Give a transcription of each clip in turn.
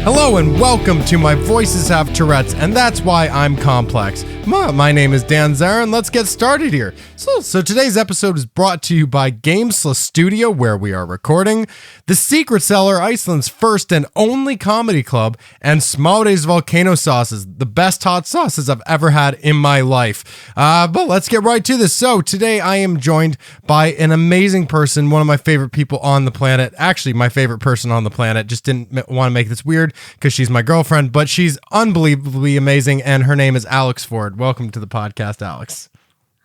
Hello and welcome to my Voices Have Tourettes, and that's why I'm complex. My name is Dan Zerin. Let's get started here. So today's episode is brought to you by Gamesla Studio, where we are recording, The Secret Cellar, Iceland's first and only comedy club, and Smáre's Volcano Sauces, the best hot sauces I've ever had in my life. But let's get right to this. So today I am joined by an amazing person, one of my favorite people on the planet. Actually, my favorite person on the planet. Just didn't want to make this weird because she's my girlfriend, but she's unbelievably amazing, and her name is Alex Ford. Welcome to the podcast, Alex.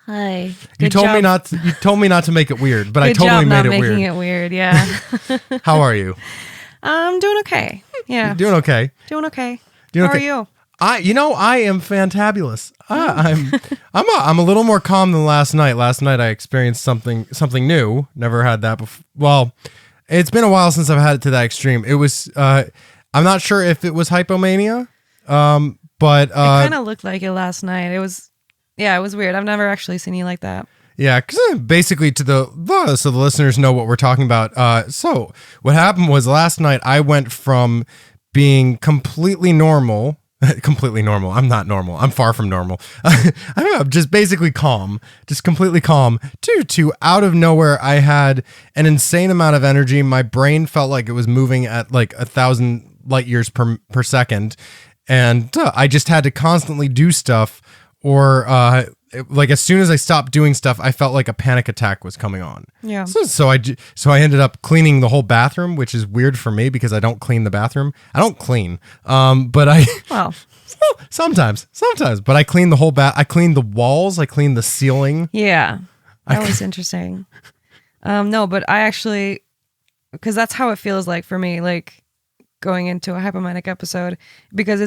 Hi. You told me not to make it weird, but I totally made it weird. Making it weird, yeah. How are you? I'm doing okay. Yeah. You're doing okay. Doing okay. Doing How okay. are you? I am fantabulous. I'm a little more calm than last night. Last night I experienced something new. Never had that before. Well, it's been a while since I've had it to that extreme. It was I'm not sure if it was hypomania. But it kind of looked like it last night. It was weird. I've never actually seen you like that. Yeah, because basically so the listeners know what we're talking about. So what happened was last night I went from being completely normal. I'm not normal. I'm far from normal. I'm just basically calm, just completely calm, to out of nowhere, I had an insane amount of energy. My brain felt like it was moving at like 1,000 light years per second. And I just had to constantly do stuff, or like as soon as I stopped doing stuff, I felt like a panic attack was coming on. Yeah. So I ended up cleaning the whole bathroom, which is weird for me because I don't clean the bathroom. I don't clean, but sometimes. But I cleaned the whole I cleaned the walls. I cleaned the ceiling. Yeah, that was interesting. No, but I actually, because that's how it feels like for me, like going into a hypomanic episode, because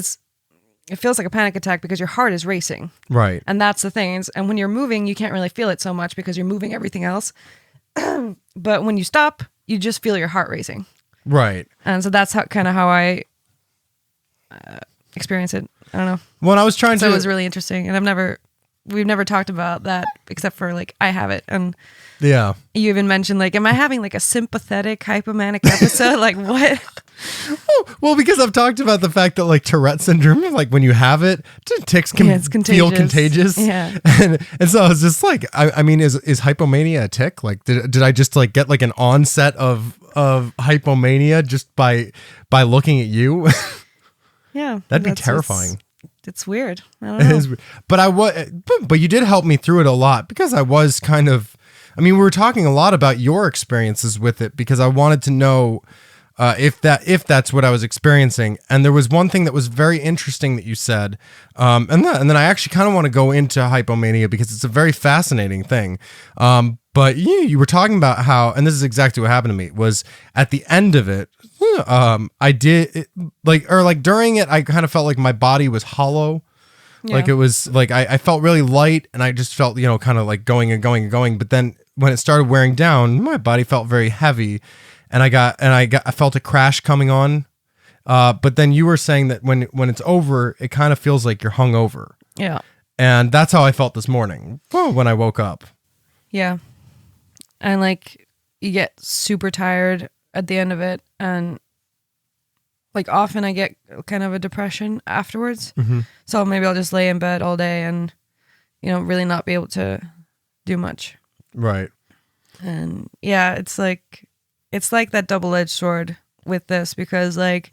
it feels like a panic attack because your heart is racing. Right. And that's the thing. And when you're moving, you can't really feel it so much because you're moving everything else. But when you stop, you just feel your heart racing. Right. And so that's how I experience it. I don't know. When I was trying to... So it was really interesting. And we've never talked about that except for like, I have it. And yeah. You even mentioned like, am I having like a sympathetic hypomanic episode? Like what? Well, because I've talked about the fact that like Tourette syndrome, like when you have it, ticks can feel contagious. Yeah. And so I was just like, I mean, is hypomania a tick? Like, did I just like get like an onset of hypomania just by looking at you? Yeah. That'd be terrifying. It's weird. I don't know. It is, but you did help me through it a lot because I was kind of, I mean, we were talking a lot about your experiences with it because I wanted to know if that's what I was experiencing. And there was one thing that was very interesting that you said, and then I actually kind of want to go into hypomania because it's a very fascinating thing. But you were talking about how, and this is exactly what happened to me, was at the end of it, I did it, like during it, I kind of felt like my body was hollow. Yeah. Like it was like I felt really light, and I just felt kind of like going and going and going. But then when it started wearing down, my body felt very heavy, and I felt a crash coming on. But then you were saying that when it's over, it kind of feels like you're hungover. Yeah. And that's how I felt this morning when I woke up. Yeah. And like you get super tired at the end of it, and like often I get kind of a depression afterwards. Mm-hmm. So maybe I'll just lay in bed all day and really not be able to do much. Right. And yeah, it's like that double-edged sword with this, because like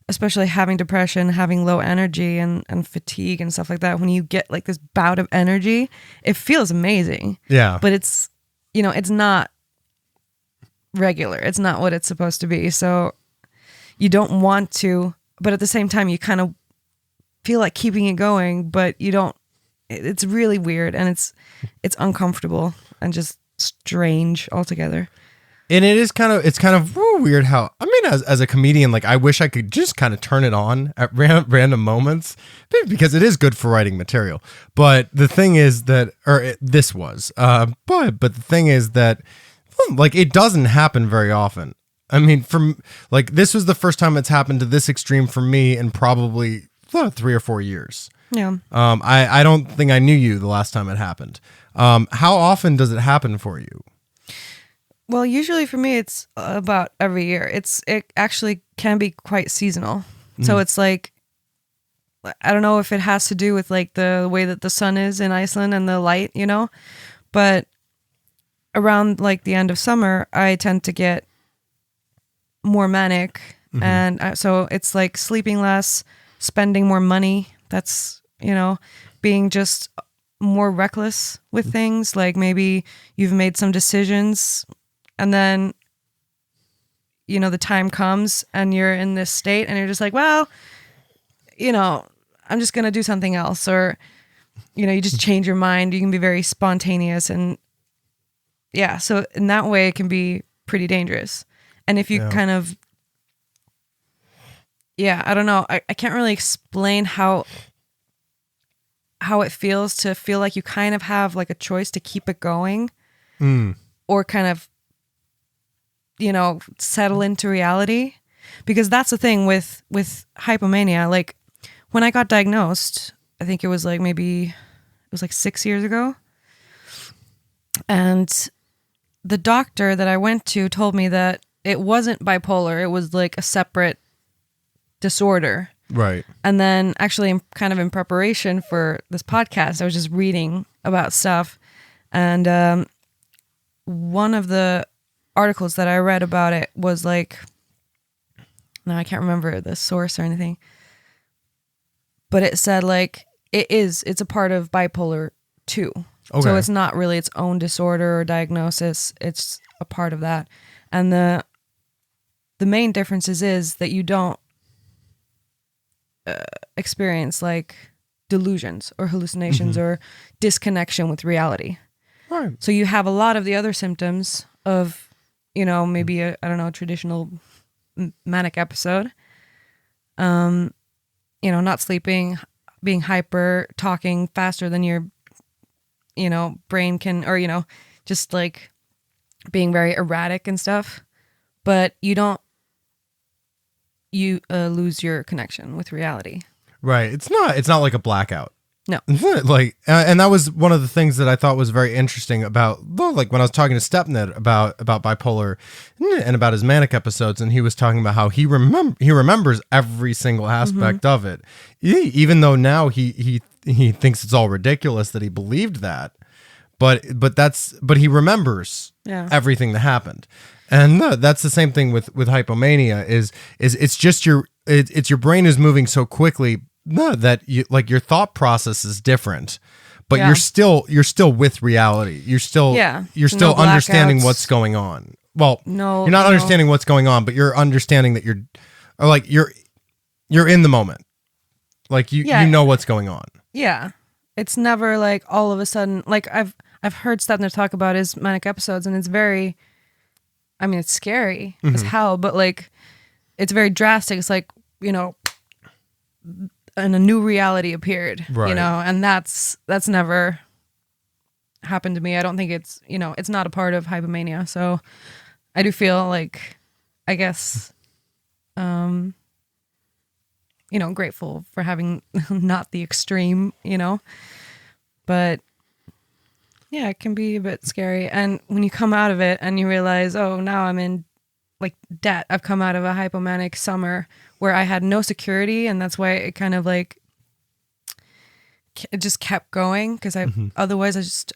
especially having depression, having low energy and fatigue and stuff like that, when you get like this bout of energy, it feels amazing. Yeah. But it's it's not regular. It's not what it's supposed to be. So you don't want to, but at the same time, you kind of feel like keeping it going, but you don't. It's really weird, and it's uncomfortable and just strange altogether. And it's kind of weird how, I mean, as a comedian, like I wish I could just kind of turn it on at random moments because it is good for writing material. But the thing is that, this was, but the thing is that, like, it doesn't happen very often. I mean, this was the first time it's happened to this extreme for me in probably 3 or 4 years. Yeah. I don't think I knew you the last time it happened. How often does it happen for you? Well, usually for me, it's about every year. It actually can be quite seasonal. So it's like, I don't know if it has to do with like the way that the sun is in Iceland and the light, you know, but around like the end of summer, I tend to get more manic. And so it's like sleeping less, spending more money. That's, you know, being just more reckless with things. Like maybe you've made some decisions and then, you know, the time comes and you're in this state and you're just like, well, you know, I'm just going to do something else. Or, you know, you just change your mind. You can be very spontaneous. And yeah, so in that way it can be pretty dangerous. And if you kind of, I don't know. I can't really explain how it feels to feel like you kind of have like a choice to keep it going or kind of, you know, settle into reality. Because that's the thing with hypomania. Like when I got diagnosed, I think it was like 6 years ago. And the doctor that I went to told me that it wasn't bipolar. It was like a separate disorder. Right. And then actually in preparation for this podcast, I was just reading about stuff. And one of the articles that I read about it was like, no, I can't remember the source or anything, but it said like, it's a part of bipolar 2. Okay. So it's not really its own disorder or diagnosis. It's a part of that. And the main difference is that you don't experience like delusions or hallucinations or disconnection with reality. Right. So you have a lot of the other symptoms of, you know, maybe a traditional manic episode. You know, not sleeping, being hyper, talking faster than your, you know, brain can, or, you know, just like being very erratic and stuff. But you lose your connection with reality. Right. It's not like a blackout. No. Like, and that was one of the things that I thought was very interesting about, like when I was talking to Stepned about bipolar and about his manic episodes, and he was talking about how he remembers every single aspect of it, even though now he thinks it's all ridiculous that he believed that, but he remembers everything that happened. And that's the same thing with hypomania is it's just your brain is moving so quickly that you, like, your thought process is different, but you're still with reality. You're still understanding what's going on. Well, you're not understanding what's going on, but you're understanding that you're in the moment. Like you know what's going on. Yeah. It's never like all of a sudden, like I've heard Stepner talk about his manic episodes, and it's very, I mean, it's scary as hell, but like it's very drastic. It's like, you know, and a new reality appeared, you know, and that's never happened to me. I don't think it's, you know, it's not a part of hypomania. So I do feel like, I guess, you know, grateful for having not the extreme, you know, but yeah, it can be a bit scary. And when you come out of it and you realize, oh, now I'm in like debt. I've come out of a hypomanic summer where I had no security, and that's why it kind of like it just kept going, because otherwise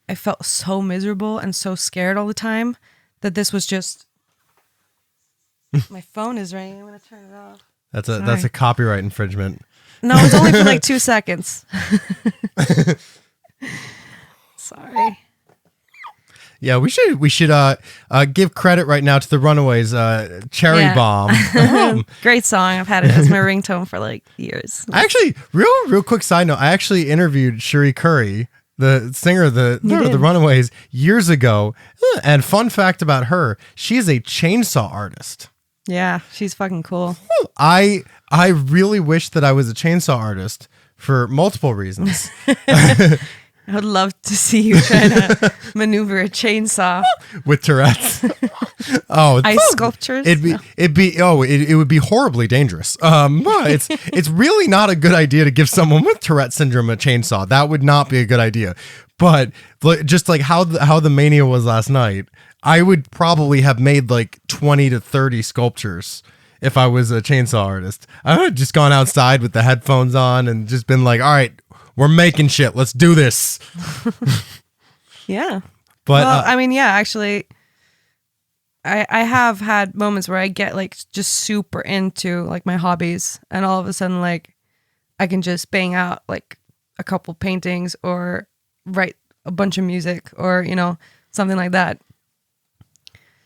I felt so miserable and so scared all the time that this was just my phone is ringing. I'm gonna turn it off. That's a copyright infringement. No, it's only for like 2 seconds. Sorry. Yeah, we should give credit right now to the Runaways, Cherry Bomb. Great song. I've had it as my ringtone for like years. I actually, real quick side note, I actually interviewed Cherie Curry, the singer of the Runaways, years ago. And fun fact about her, she is a chainsaw artist. Yeah, she's fucking cool. I really wish that I was a chainsaw artist for multiple reasons. I would love to see you trying to maneuver a chainsaw with Tourette's. Ice sculptures. It would be horribly dangerous. It's really not a good idea to give someone with Tourette syndrome a chainsaw. That would not be a good idea. But just like how the mania was last night, I would probably have made like 20 to 30 sculptures if I was a chainsaw artist. I would have just gone outside with the headphones on and just been like, all right, we're making shit. Let's do this. Yeah. But well, I mean, yeah, actually, I have had moments where I get like just super into like my hobbies, and all of a sudden like I can just bang out like a couple paintings or write a bunch of music or, you know, something like that.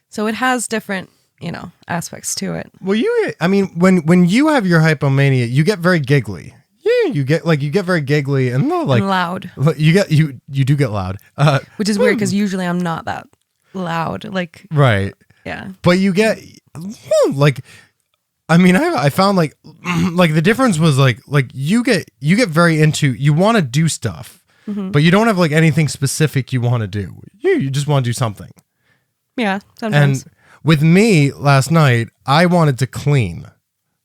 So it has different, you know, aspects to it. well, I mean, when you have your hypomania, you get very giggly. Yeah, you get very giggly and like And loud, you do get loud. which is weird because usually I'm not that loud. Like, Right. yeah. But you get like, I mean, I found like the difference was like you get very into, you want to do stuff, but you don't have like anything specific you want to do. You just want to do something. Yeah, sometimes. And with me last night, I wanted to clean.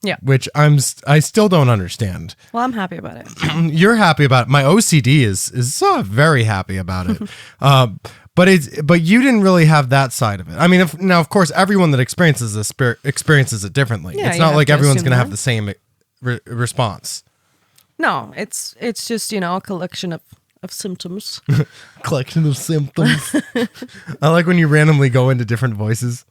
Yeah. Which I still don't understand. Well, I'm happy about it. You're happy about it. My OCD is very happy about it. But you didn't really have that side of it. I mean, of course, everyone that experiences experiences it differently. Yeah, it's you not have like to everyone's assume going to have that. the same response. No, it's just, you know, a collection of symptoms. Collection of symptoms. I like when you randomly go into different voices.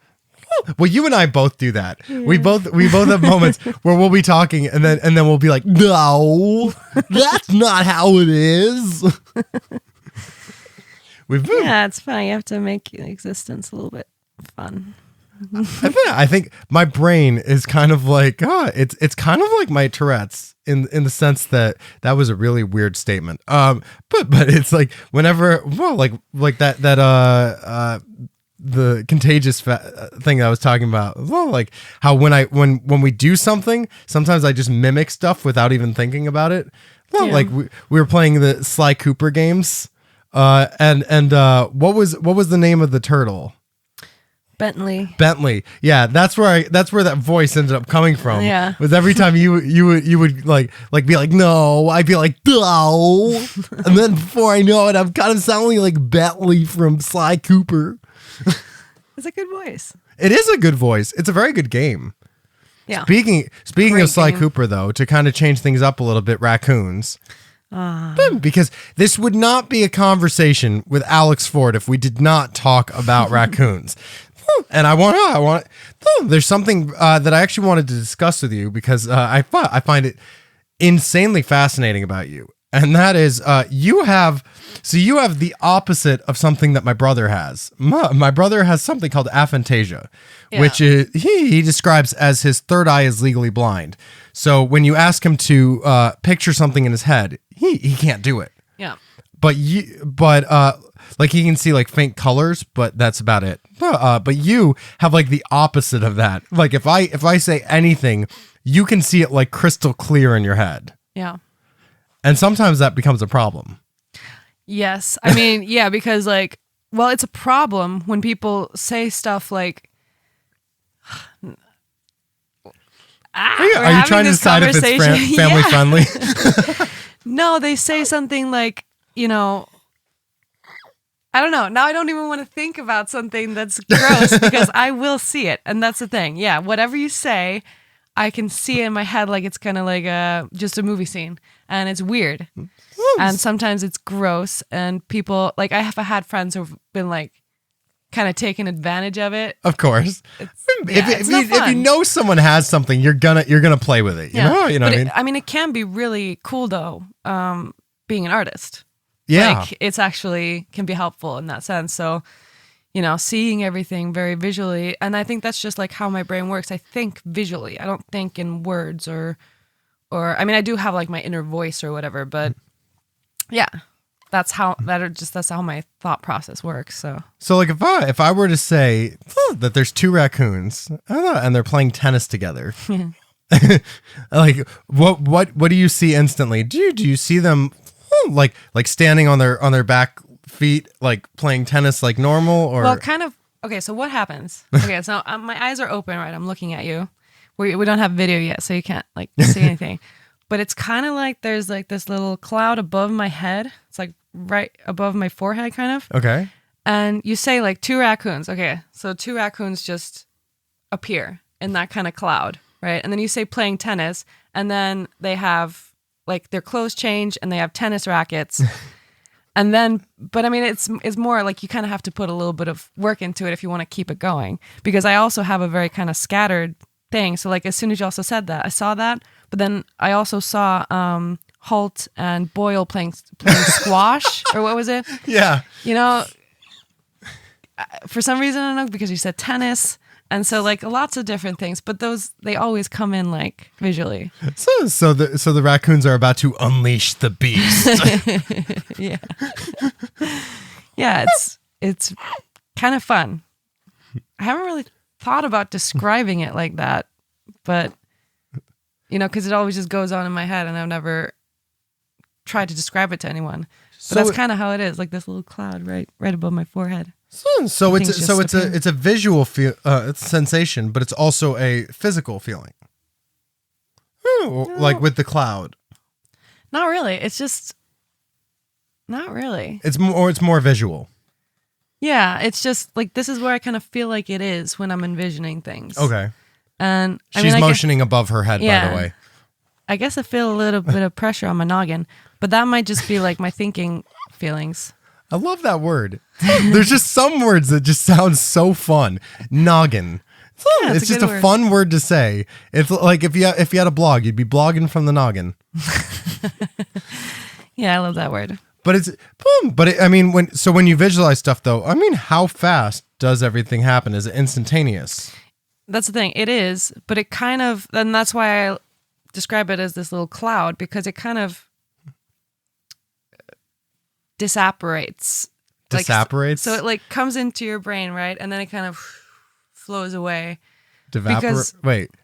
Well, you and I both do that. Yeah. We both have moments where we'll be talking and then we'll be like, no, that's not how it is. Yeah, it's fun. You have to make existence a little bit fun. I think my brain is kind of like, it's kind of like my Tourette's in the sense that was a really weird statement. But it's like whenever, well, like that the contagious thing that I was talking about. Well, like how when we do something, sometimes I just mimic stuff without even thinking about it. Well, like we were playing the Sly Cooper games, and what was the name of the turtle? Bentley. Yeah, that's where that voice ended up coming from. Yeah. Was every time you would like be like, no, I'd be like, no. And then before I know it, I'm kind of sounding like Bentley from Sly Cooper. It's a good voice. It is a good voice. It's a very good game. Yeah. Speaking Great of Sly game. Cooper, though, to kind of change things up a little bit, Racoons. Because this would not be a conversation with Alex Ford if we did not talk about Racoons. And I want. There's something that I actually wanted to discuss with you because I find it insanely fascinating about you, and that is you have the opposite of something that my brother has. My brother has something called aphantasia, which is he describes as his third eye is legally blind. So when you ask him to picture something in his head, he can't do it. Yeah. But like he can see like faint colors, but that's about it. But you have like the opposite of that. Like if I say anything, you can see it like crystal clear in your head. Yeah. And sometimes that becomes a problem. Yes. I mean, yeah, because like, well, it's a problem when people say stuff like, Are you trying to decide if it's family friendly? No, they say something like, you know, I don't know. Now I don't even want to think about something that's gross because I will see it. And that's the thing. Yeah. Whatever you say, I can see it in my head like it's kind of like just a movie scene. And it's weird. And sometimes it's gross. And people, like I have had friends who've been like kind of taking advantage of it. Of course. It's no If fun. you know someone has something, you're gonna play with it. You know what I mean? I mean, it can be really cool though, being an artist. Yeah. Like it's actually can be helpful in that sense. So, you know, seeing everything very visually. And I think that's just like how my brain works. I think visually. I don't think in words or I mean, I do have like my inner voice or whatever, but yeah, that's how my thought process works. So like if I were to say that there's two raccoons and they're playing tennis together, like what do you see instantly? Do you see them like standing on their back feet, like playing tennis like normal, or well, kind of. Okay, so what happens? Okay, so my eyes are open, right? I'm looking at you. We don't have video yet, so you can't like see anything. But it's kind of like there's like this little cloud above my head. It's like right above my forehead, kind of. Okay. And you say like two raccoons. Okay, so two raccoons just appear in that kind of cloud. right? And then you say playing tennis, and then they have like their clothes change and they have tennis rackets. And then, but I mean, it's more like you kind of have to put a little bit of work into it if you want to keep it going. Because I also have a very kind of scattered thing. So like as soon as you also said that, I saw that. But then I also saw Holt and Boyle playing squash, or what was it? Yeah. You know, for some reason, I don't know, because you said tennis. And so like lots of different things, but those, they always come in like visually. So the raccoons are about to unleash the beast. Yeah. Yeah, it's kind of fun. I haven't really thought about describing it like that, but you know, because it always just goes on in my head and I've never tried to describe it to anyone. But that's kind of how it is, like this little cloud right above my forehead. So it's a visual it's a sensation, but it's also a physical feeling. Like with the cloud. Not really. It's just not really. It's more visual. Yeah, it's just like this is where I kind of feel like it is when I'm envisioning things. Okay. And she's motioning above her head, by the way. I guess I feel a little bit of pressure on my noggin, but that might just be like my thinking feelings. I love that word. There's just some words that just sound so fun. Noggin. It's just a fun word to say. If you had a blog, you'd be blogging from the noggin. Yeah, I love that word. But I mean, when you visualize stuff though, I mean, how fast does everything happen? Is it instantaneous? That's the thing. It is, but it kind of, and that's why I describe it as this little cloud, because it kind of disapparates. So it like comes into your brain, right? And then it kind of flows away. Evaporates?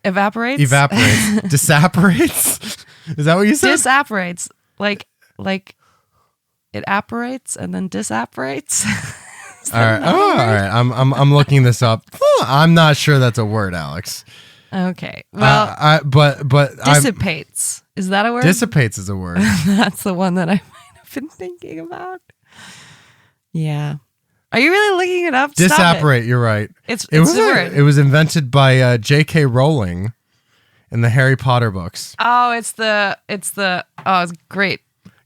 Evaporates? Disapparates? Is that what you said? Disapparates. Like it apparates and then disapparates. All right. Oh, all right. I'm looking this up. I'm not sure that's a word, Alex. Okay. Well, but dissipates. Is that a word? Dissipates is a word. That's the one that I might have been thinking about. Yeah. Are you really looking it up? Disapparate. You're right. It's a word. It was invented by J.K. Rowling in the Harry Potter books. Oh, it's great.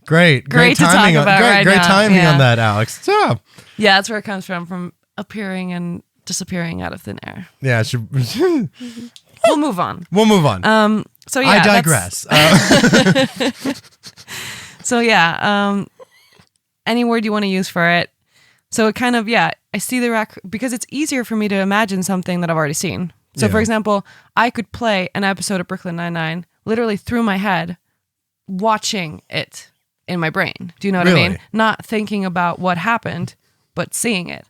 Great timing on that, Alex. Yeah. Yeah, that's where it comes from appearing and disappearing out of thin air. Yeah, we'll move on. So yeah, I digress. So yeah, any word you want to use for it. So it kind of, I see the raccoon because it's easier for me to imagine something that I've already seen. So for example, I could play an episode of Brooklyn Nine-Nine literally through my head, watching it in my brain. Do you know what I mean? Not thinking about what happened, but seeing it.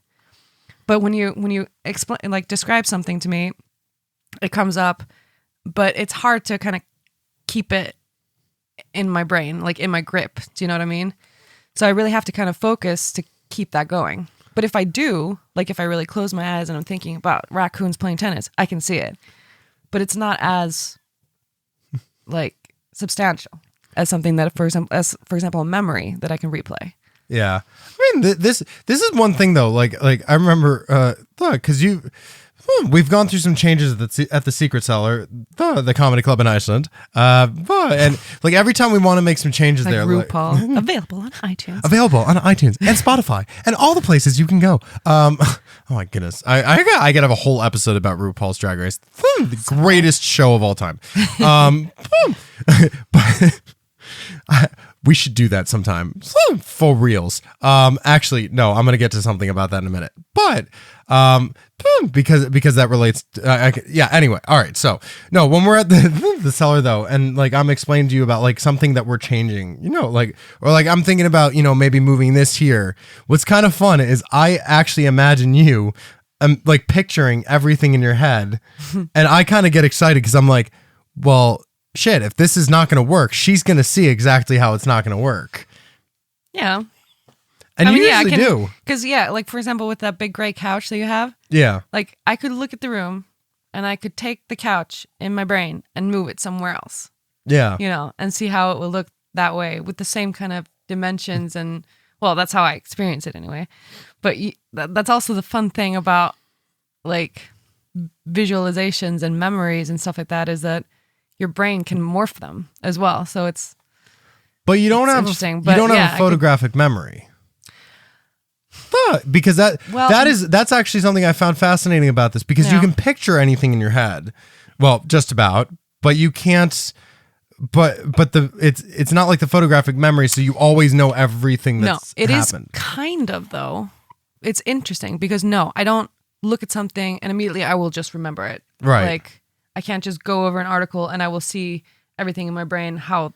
But when you explain, like describe something to me, it comes up, but it's hard to kind of keep it in my brain, like in my grip. Do you know what I mean? So I really have to kind of focus to keep that going. But if I do, like if I really close my eyes and I'm thinking about raccoons playing tennis, I can see it. But it's not as like substantial as something that, for example, a memory that I can replay. Yeah, I mean, this is one thing though. Like I remember, because we've gone through some changes at the Secret Cellar, the comedy club in Iceland, and like every time we want to make some changes like there, RuPaul, available on iTunes, and Spotify, and all the places you can go. Oh my goodness, I gotta have a whole episode about RuPaul's Drag Race, the greatest show of all time. But. We should do that sometime. For reals. Actually, no, I'm going to get to something about that in a minute. But because that relates anyway. All right. So, no, when we're at the cellar though, and like I'm explaining to you about like something that we're changing, like I'm thinking about, maybe moving this here. What's kind of fun is I actually imagine you like picturing everything in your head, and I kind of get excited because I'm like, well, shit, if this is not going to work, she's going to see exactly how it's not going to work. Yeah. And you usually do. Because, like, for example, with that big gray couch that you have. Yeah. Like, I could look at the room and I could take the couch in my brain and move it somewhere else. Yeah. And see how it will look that way with the same kind of dimensions. And, well, that's how I experience it anyway. But that's also the fun thing about, like, visualizations and memories and stuff like that is that your brain can morph them as well. So it's But you don't have interesting. you don't have a photographic memory. Because that's actually something I found fascinating about this, because you can picture anything in your head. Well, just about, but you can't. But it's not like the photographic memory, so you always know everything that's happened. Is kind of, though. It's interesting because I don't look at something and immediately I will just remember it. Right. Like I can't just go over an article and I will see everything in my brain, how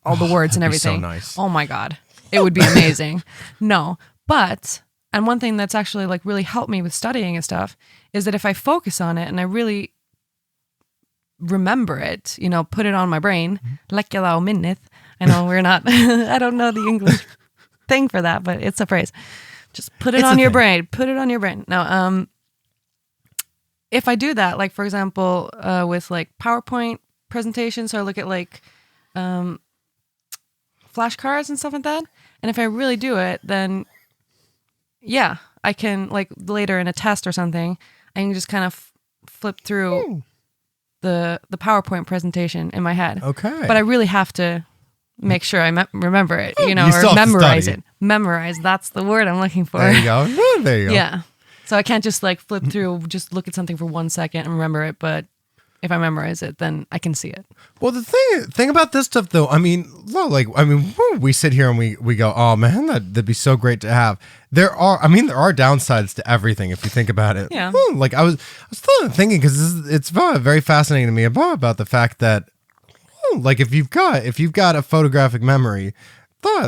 all the words and everything. So nice. Oh my God. It would be amazing. No. But, and one thing that's actually like really helped me with studying and stuff is that if I focus on it and I really remember it, put it on my brain, läcka minnet. I know we're not, I don't know the English thing for that, but it's a phrase. Just put it on your brain. Put it on your brain. Now, if I do that, like for example, with like PowerPoint presentations, so I look at like flashcards and stuff like that. And if I really do it, then I can like later in a test or something, I can just kind of flip through the PowerPoint presentation in my head. Okay. But I really have to make sure I remember it, you or memorize it. Memorize, that's the word I'm looking for. There you go. There you go. Yeah. So I can't just like flip through, just look at something for 1 second and remember it. But if I memorize it, then I can see it. Well, the thing about this stuff, though, we sit here and we go, oh man, that'd be so great to have. There are downsides to everything if you think about it. Yeah. Like I was thinking, because it's very fascinating to me about the fact that, like if you've got a photographic memory,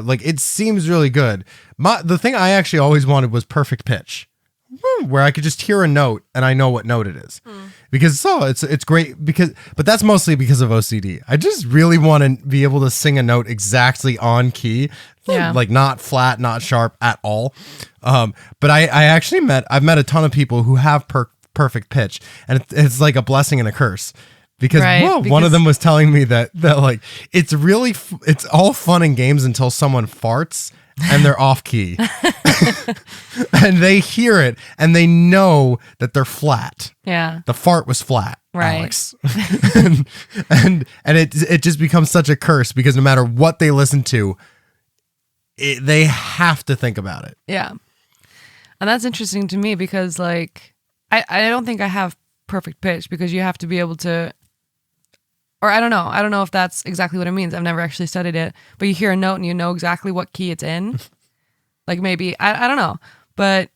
like it seems really good. The thing I actually always wanted was perfect pitch, where I could just hear a note and I know what note it is. Because it's great, but that's mostly because of OCD. I just really want to be able to sing a note exactly on key, like not flat, not sharp at all. But I've met a ton of people who have perfect pitch, and it's like a blessing and a curse. Because one of them was telling me that like it's really it's all fun and games until someone farts and they're off key, and they hear it and they know that they're flat. Yeah, the fart was flat, right, Alex. and it just becomes such a curse, because no matter what they listen to, they have to think about it. Yeah, and that's interesting to me because like I don't think I have perfect pitch, because you have to be able to. Or I don't know if that's exactly what it means. I've never actually studied it. But you hear a note and you know exactly what key it's in. Like maybe, I don't know. But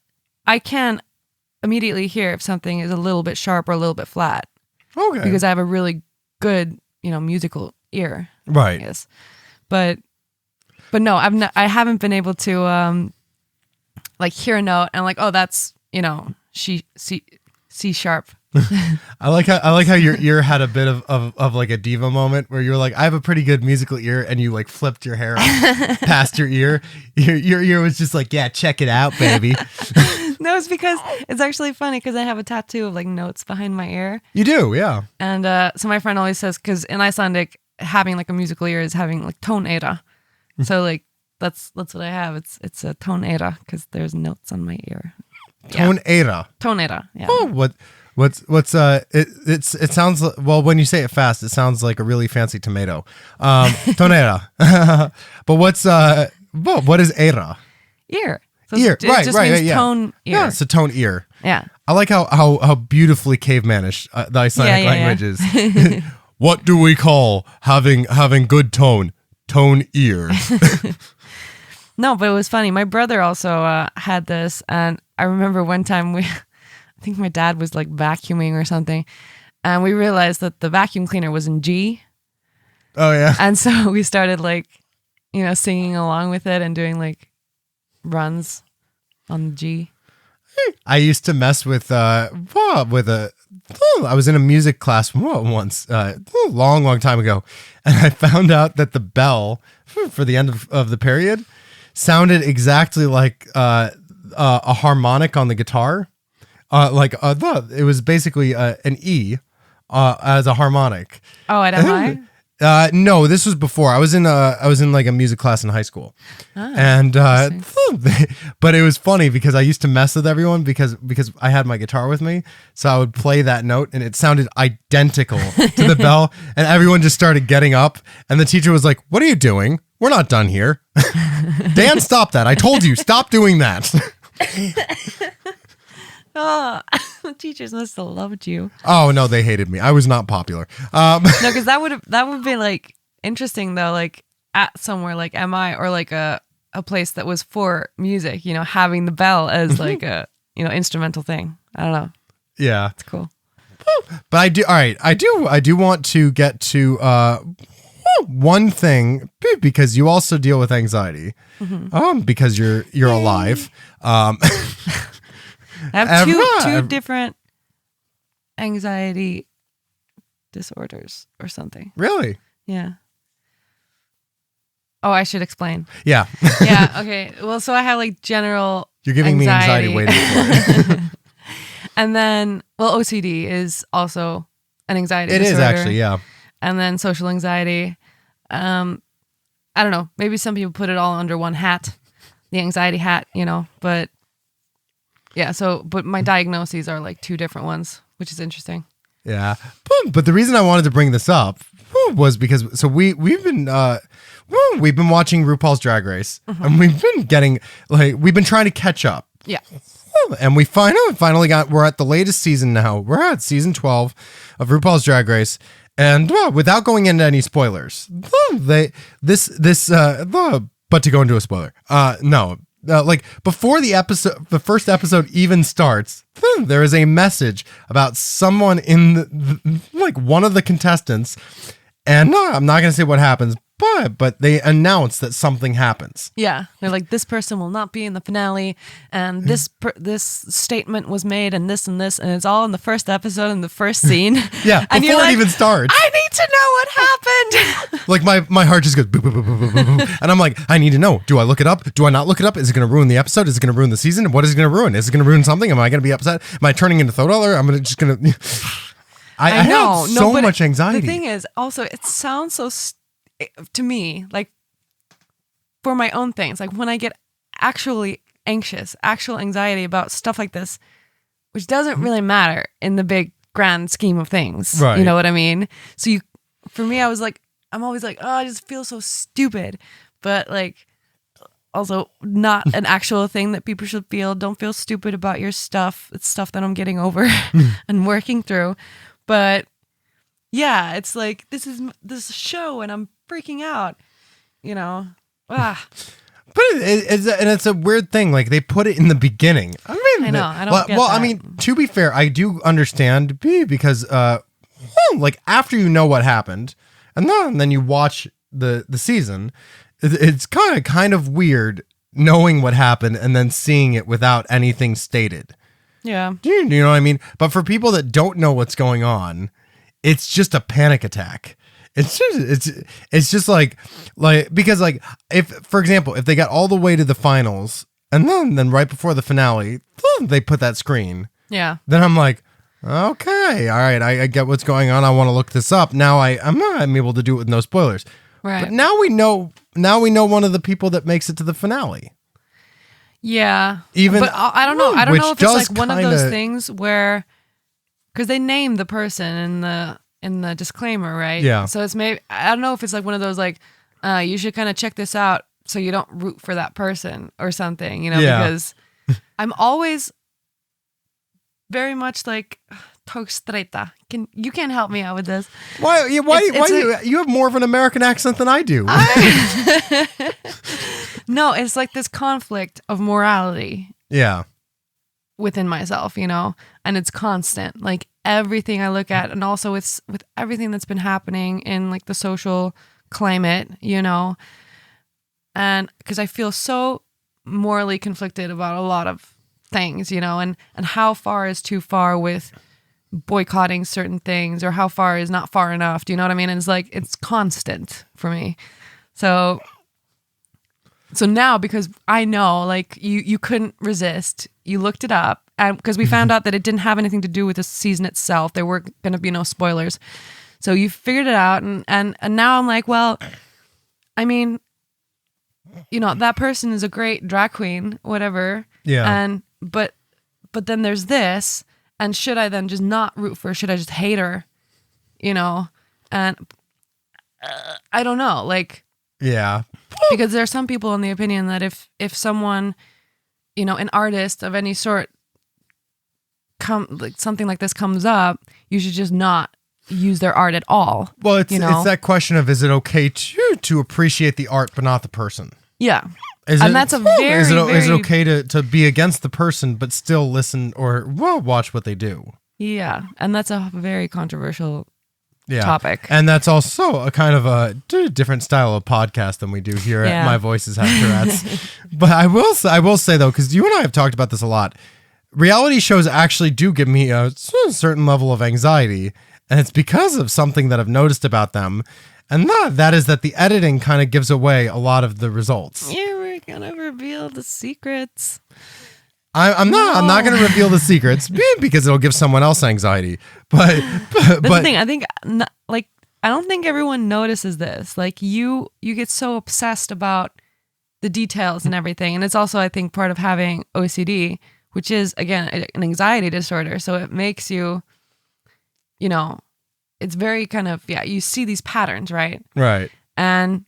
I can immediately hear if something is a little bit sharp or a little bit flat. Okay. Because I have a really good, musical ear. Right. I guess. But no, I haven't been able to like hear a note and like, oh, that's, C sharp. I like how your ear had a bit of like a diva moment where you were like, I have a pretty good musical ear, and you like flipped your hair past your ear. Your ear was just like, yeah, check it out, baby. No, it's because it's actually funny because I have a tattoo of like notes behind my ear. You do, yeah. And so my friend always says, because in Icelandic, having like a musical ear is having like toneyra. So like that's what I have. It's a toneyra because there's notes on my ear. Toneyra. Toneyra. Yeah. Oh, it sounds, well, when you say it fast, it sounds like a really fancy tomato. Tonera. But what is era? Ear. So Ear. It just means tone ear. Yeah, it's a tone ear. Yeah. I like how beautifully cavemanish the Icelandic language is. What do we call having good tone? Tone ear. No, but it was funny. My brother also had this, and I remember one time I think my dad was like vacuuming or something, and we realized that the vacuum cleaner was in G. Oh yeah. And so we started like, singing along with it and doing like runs on G. I used to mess with I was in a music class once, a long time ago, and I found out that the bell for the end of the period sounded exactly like a harmonic on the guitar. It was basically an E as a harmonic. Oh, I don't know. No, this was before. I was in like a music class in high school, and but it was funny because I used to mess with everyone because I had my guitar with me, so I would play that note and it sounded identical to the bell, and everyone just started getting up, and the teacher was like, "What are you doing? We're not done here." Dan, stop that! I told you, stop doing that. Oh, teachers must have loved you. Oh no, they hated me. I was not popular. No, because that would be like interesting though, like at somewhere like MI or like a place that was for music, you know, having the bell as like a, you know, instrumental thing. I don't know. Yeah, it's cool. But I do. All right, I do want to get to one thing because you also deal with anxiety, because you're alive. I have two different anxiety disorders or something. Really? Yeah. Oh, I should explain. Yeah. Yeah. Okay. Well, so I have like general. You're giving me anxiety waiting for it. And then, well, OCD is also an anxiety disorder. It is actually, yeah. And then social anxiety. I don't know. Maybe some people put it all under one hat, the anxiety hat, you know, but. Yeah, but my diagnoses are like two different ones, which is interesting. Yeah. But the reason I wanted to bring this up was because we've been watching RuPaul's Drag Race, and we've been trying to catch up. Yeah. And we finally we're at the latest season now. We're at season 12 of RuPaul's Drag Race. And without going into any spoilers, but to go into a spoiler, no. Like before the first episode even starts, there is a message about someone in like one of the contestants, and I'm not gonna say what happens, but they announce that something happens. Yeah, they're like, this person will not be in the finale, and this statement was made, and this, and it's all in the first episode in the first scene. Yeah, and before it even starts. I need to know what happened. Like my heart just goes boop, boop, boop, boop, boop, boop. And I'm like, I need to know. Do I look it up? Do I not look it up? Is it going to ruin the episode? Is it going to ruin the season? What is it going to ruin? Is it going to ruin something? Am I going to be upset? Am I turning into Thodaller? I know. Have so much anxiety. The thing is, also, it sounds so to me, like for my own things, like when I get actually anxious, actual anxiety about stuff like this, which doesn't really matter in the big grand scheme of things. Right. You know what I mean? So for me, I'm always like, oh, I just feel so stupid. But like, also not an actual thing that people should feel. Don't feel stupid about your stuff. It's stuff that I'm getting over and working through. But yeah, it's like, this is this show and I'm freaking out, you know. But it's a weird thing. Like they put it in the beginning. I know. I don't get that. I mean, to be fair, I do understand because like after you know what happened, and then you watch the season, it's kind of weird knowing what happened and then seeing it without anything stated. Yeah. You know what I mean? But for people that don't know what's going on, it's just a panic attack. It's just like because like if, for example, if they got all the way to the finals and then right before the finale, they put that screen. Yeah. Then I'm like, okay, all right, I get what's going on. I want to look this up. Now I'm able to do it with no spoilers. Right. But now we know one of the people that makes it to the finale. Yeah. But I don't know. I don't know if it's like one of those things where, because they name the person in the disclaimer, right? Yeah. So it's maybe, I don't know if it's like one of those like, you should kind of check this out so you don't root for that person or something, you know, because I'm always very much like Tostreta. You can't help me out with this. Why you have more of an American accent than I do. No, it's like this conflict of morality. Yeah. Within myself, you know, and it's constant. Like everything I look at, and also with everything that's been happening in like the social climate, you know, and because I feel so morally conflicted about a lot of things, you know, and how far is too far with boycotting certain things, or how far is not far enough. Do you know what I mean? And it's like, it's constant for me. So now, because I know, like, you couldn't resist, you looked it up, and because we found out that it didn't have anything to do with the season itself, there were going to be no spoilers. So you figured it out, and now I'm like, well, I mean, that person is a great drag queen, whatever. Yeah. And but then there's this, and should I then just not root for her? Should I just hate her? And I don't know, like, yeah, because there are some people in the opinion that if someone, an artist of any sort, something like this comes up, you should just not use their art at all. Well, it's that question of, is it okay to appreciate the art but not the person? Yeah. Is it okay to be against the person but still listen or watch what they do? Yeah, and that's a very controversial topic. And that's also a kind of a different style of podcast than we do here at My Voices Have Tourettes. But I will say though, because you and I have talked about this a lot, reality shows actually do give me a certain level of anxiety, and it's because of something that I've noticed about them, and that is that the editing kind of gives away a lot of the results. Yeah, we're gonna reveal the secrets. I'm not going to reveal the secrets because it'll give someone else anxiety. But that's the thing. I think I don't think everyone notices this. Like you get so obsessed about the details and everything, and it's also, I think, part of having OCD, which is, again, an anxiety disorder. So it makes you, it's very kind of, you see these patterns, right? Right. And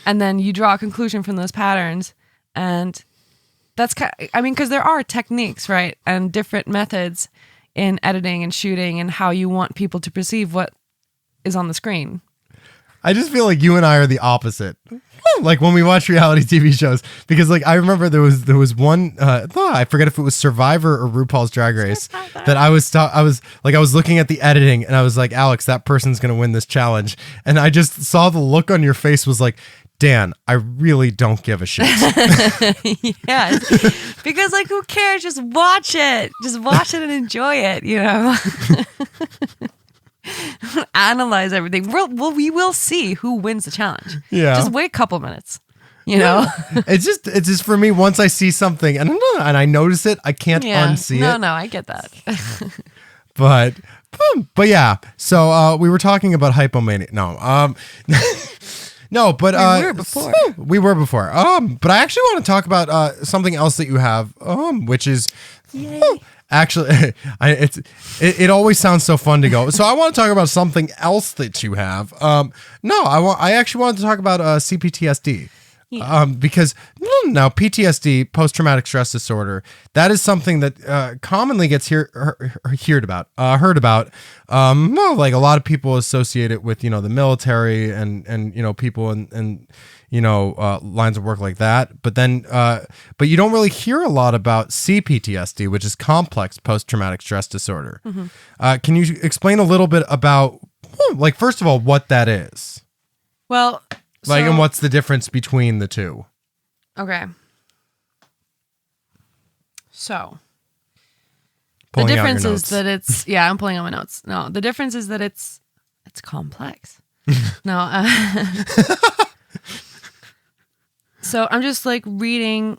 then you draw a conclusion from those patterns, and that's because there are techniques, right, and different methods in editing and shooting and how you want people to perceive what is on the screen. I just feel like you and I are the opposite. Like when we watch reality TV shows, because like I remember there was one I forget if it was Survivor or RuPaul's Drag Race that I was looking at the editing and I was like, Alex, that person's gonna win this challenge, and I just saw the look on your face was like, Dan, I really don't give a shit. Yeah, because like, who cares? Just watch it and enjoy it. Analyze everything. We will see who wins the challenge. Yeah, just wait a couple minutes. It's just for me. Once I see something and I notice it, I can't unsee it. No, I get that. but yeah. So we were talking about Hypomania. No, no, but we were before. But I actually want to talk about something else that you have, which is actually it always sounds so fun to go. So I want to talk about something else that you have. I actually wanted to talk about C-PTSD. Yeah. Because now PTSD, post-traumatic stress disorder, that is something that commonly gets heard about. Like a lot of people associate it with the military and people and lines of work like that. But then but you don't really hear a lot about C-PTSD, which is complex post-traumatic stress disorder. Mm-hmm. Can you explain a little bit about, like, first of all, what that is? Well. And what's the difference between the two? Okay. So, the difference is that it's, I'm pulling out my notes. No, the difference is that it's complex. No. So I'm just like reading,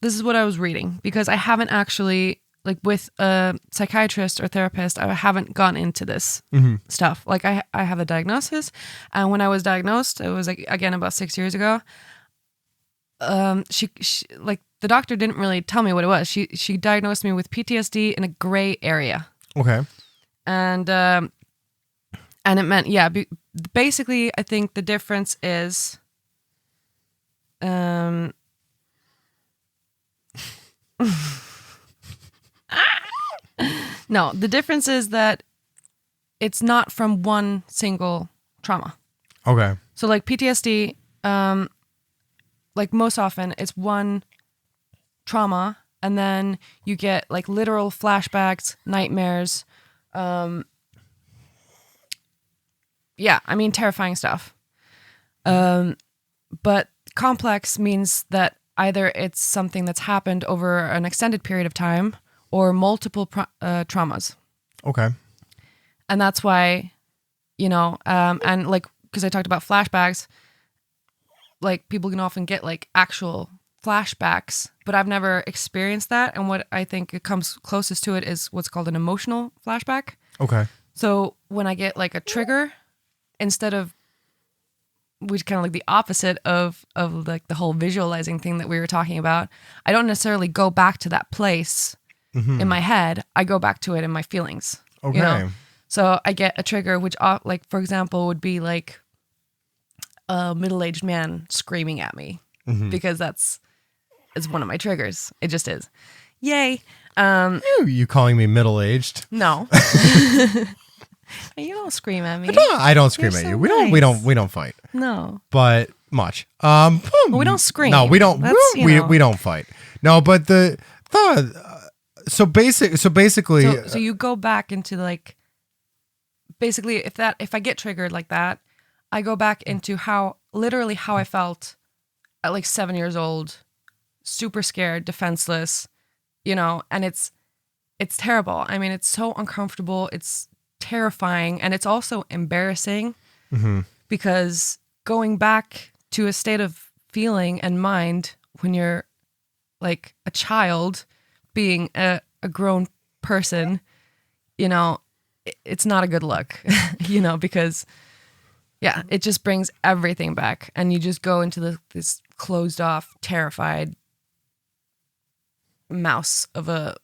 this is what I was reading, because I haven't actually, like with a psychiatrist or therapist, I haven't gone into this stuff. Like I have a diagnosis, and when I was diagnosed, it was like, again, about 6 years ago. She like the doctor didn't really tell me what it was. She diagnosed me with PTSD in a gray area. Okay. And it meant, basically, I think the difference is, no, the difference is that it's not from one single trauma. Okay. So like PTSD, like most often it's one trauma, and then you get like literal flashbacks, nightmares. Terrifying stuff. But complex means that either it's something that's happened over an extended period of time or multiple traumas. Okay. And that's why, and like, because I talked about flashbacks, like people can often get like actual flashbacks, but I've never experienced that. And what I think it comes closest to it is what's called an emotional flashback. Okay. So when I get like a trigger, instead of, which kind of like the opposite of like the whole visualizing thing that we were talking about, I don't necessarily go back to that place in my head. I go back to it in my feelings. Okay. You know? So I get a trigger, which like, for example, would be like a middle-aged man screaming at me because it's one of my triggers. It just is. Yay. You calling me middle-aged? No. You don't scream at me. I don't scream You're at so you. nice. We don't fight. No. But much. We don't scream. No, we don't. That's, We don't fight. No, but so basically. So you go back into like, basically if I get triggered like that, I go back into how I felt at like 7 years old, super scared, defenseless, and it's terrible. I mean, it's so uncomfortable. It's terrifying. And it's also embarrassing because going back to a state of feeling and mind when you're like a child being a grown person, it's not a good look, because it just brings everything back and you just go into this closed off, terrified mouse of a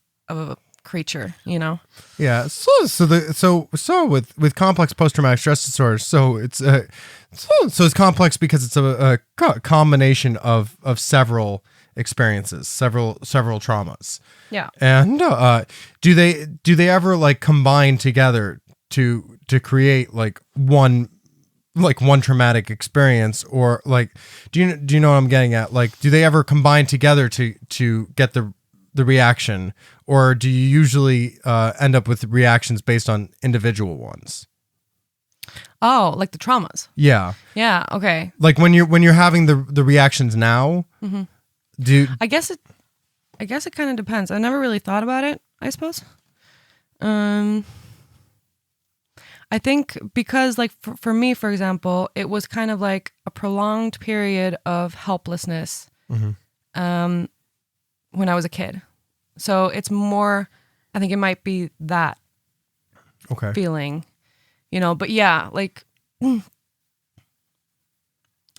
creature, Yeah. So with complex post-traumatic stress disorder, so it's complex because it's a combination of several experiences, several traumas. Yeah. And do they ever like combine together to create like one traumatic experience, or like do you know what I'm getting at? Like, do they ever combine together to get the reaction, or do you usually end up with reactions based on individual ones? Oh, like the traumas. Yeah. Yeah. Okay. Like when you're having the reactions now, I guess it kind of depends. I never really thought about it, I suppose. I think because like for me, for example, it was kind of like a prolonged period of helplessness when I was a kid. So it's more, I think it might be that feeling, but yeah,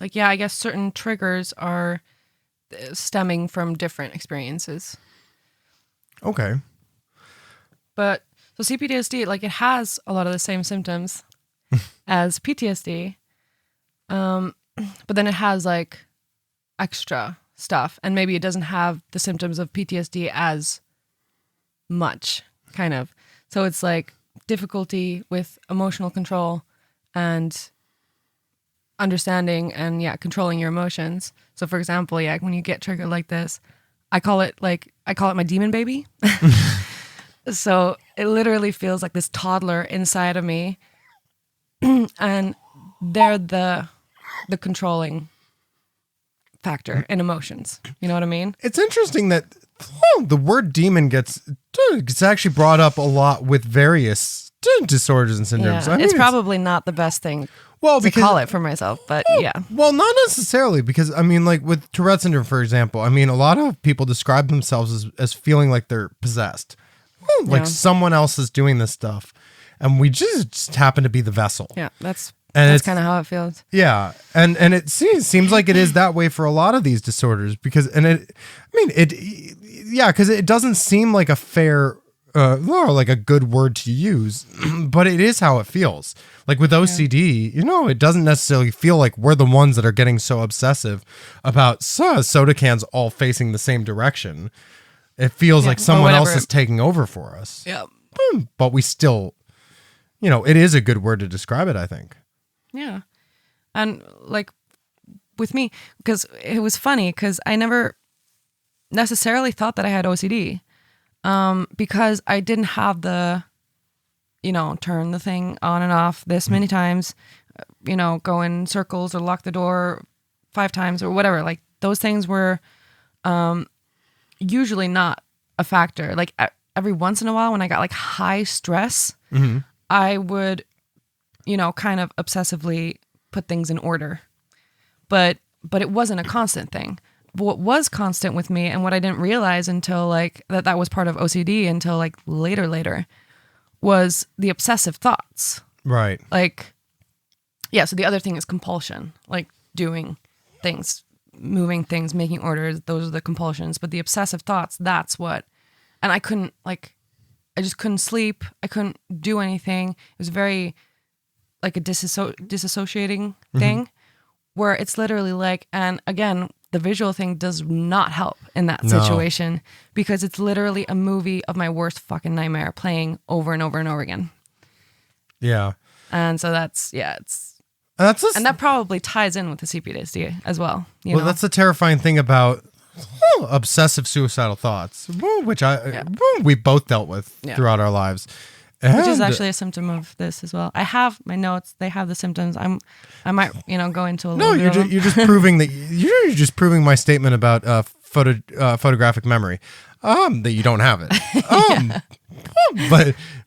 I guess certain triggers are stemming from different experiences. Okay. But so C-PTSD, like it has a lot of the same symptoms as PTSD, but then it has like extra stuff, and maybe it doesn't have the symptoms of PTSD as much, kind of. So it's like difficulty with emotional control and understanding and controlling your emotions. So for example, when you get triggered like this, I call it my demon baby. So it literally feels like this toddler inside of me, and they're the controlling factor in emotions. You know what I mean? It's interesting that the word demon gets actually brought up a lot with various disorders and syndromes. Yeah, I mean, it's probably not the best thing to call it for myself, but yeah. Well, not necessarily, because I mean, like with Tourette syndrome, for example, I mean, a lot of people describe themselves as feeling like they're possessed. Like someone else is doing this stuff, and we just happen to be the vessel. Yeah, that's kind of how it feels. Yeah, and it seems like it is that way for a lot of these disorders, because it doesn't seem like a fair or like a good word to use, but it is how it feels. Like with OCD, it doesn't necessarily feel like we're the ones that are getting so obsessive about soda cans all facing the same direction. It feels like someone else is taking over for us. Yeah. But we still, it is a good word to describe it, I think. Yeah. And like with me, because it was funny, because I never necessarily thought that I had OCD, because I didn't have the, turn the thing on and off this many times, go in circles or lock the door 5 times or whatever. Like those things were usually not a factor. Like every once in a while when I got like high stress, I would, kind of obsessively put things in order. But it wasn't a constant thing. What was constant with me, and what I didn't realize until like that was part of OCD until like later was the obsessive thoughts. Right. Like, yeah, so the other thing is compulsion, like doing things, moving things, making orders. Those are the compulsions. But the obsessive thoughts, that's what, and I couldn't, like, I just couldn't sleep. I couldn't do anything. It was very like a disassociating thing where it's literally like, and again, the visual thing does not help in that situation because it's literally a movie of my worst fucking nightmare playing over and over and over again. Yeah. And so that's, yeah, it's, and that probably ties in with the C-PTSD as well. You know? That's the terrifying thing about obsessive suicidal thoughts, which we both dealt with throughout our lives. Which is actually a symptom of this as well. I have my notes; they have the symptoms. I might, go into a little. No, you're just proving that you're just proving my statement about photographic memory, that you don't have it.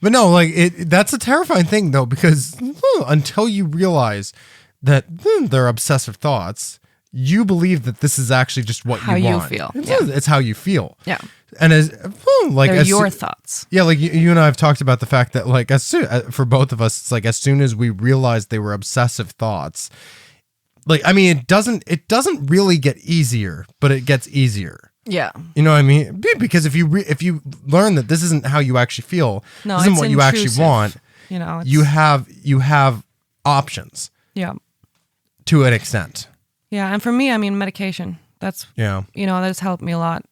But no, like that's a terrifying thing though, because until you realize that they're obsessive thoughts, you believe that this is actually just what how you want. Feel. It's how you feel. Yeah. And they're your thoughts. Yeah, like you and I have talked about the fact that like for both of us, it's like as soon as we realized they were obsessive thoughts, like I mean, it doesn't really get easier, but it gets easier. Yeah. You know what I mean? Because if you learn that this isn't how you actually feel, this isn't what you actually want. You have options. Yeah. To an extent. Yeah, and for me, I mean, medication. That's that has helped me a lot.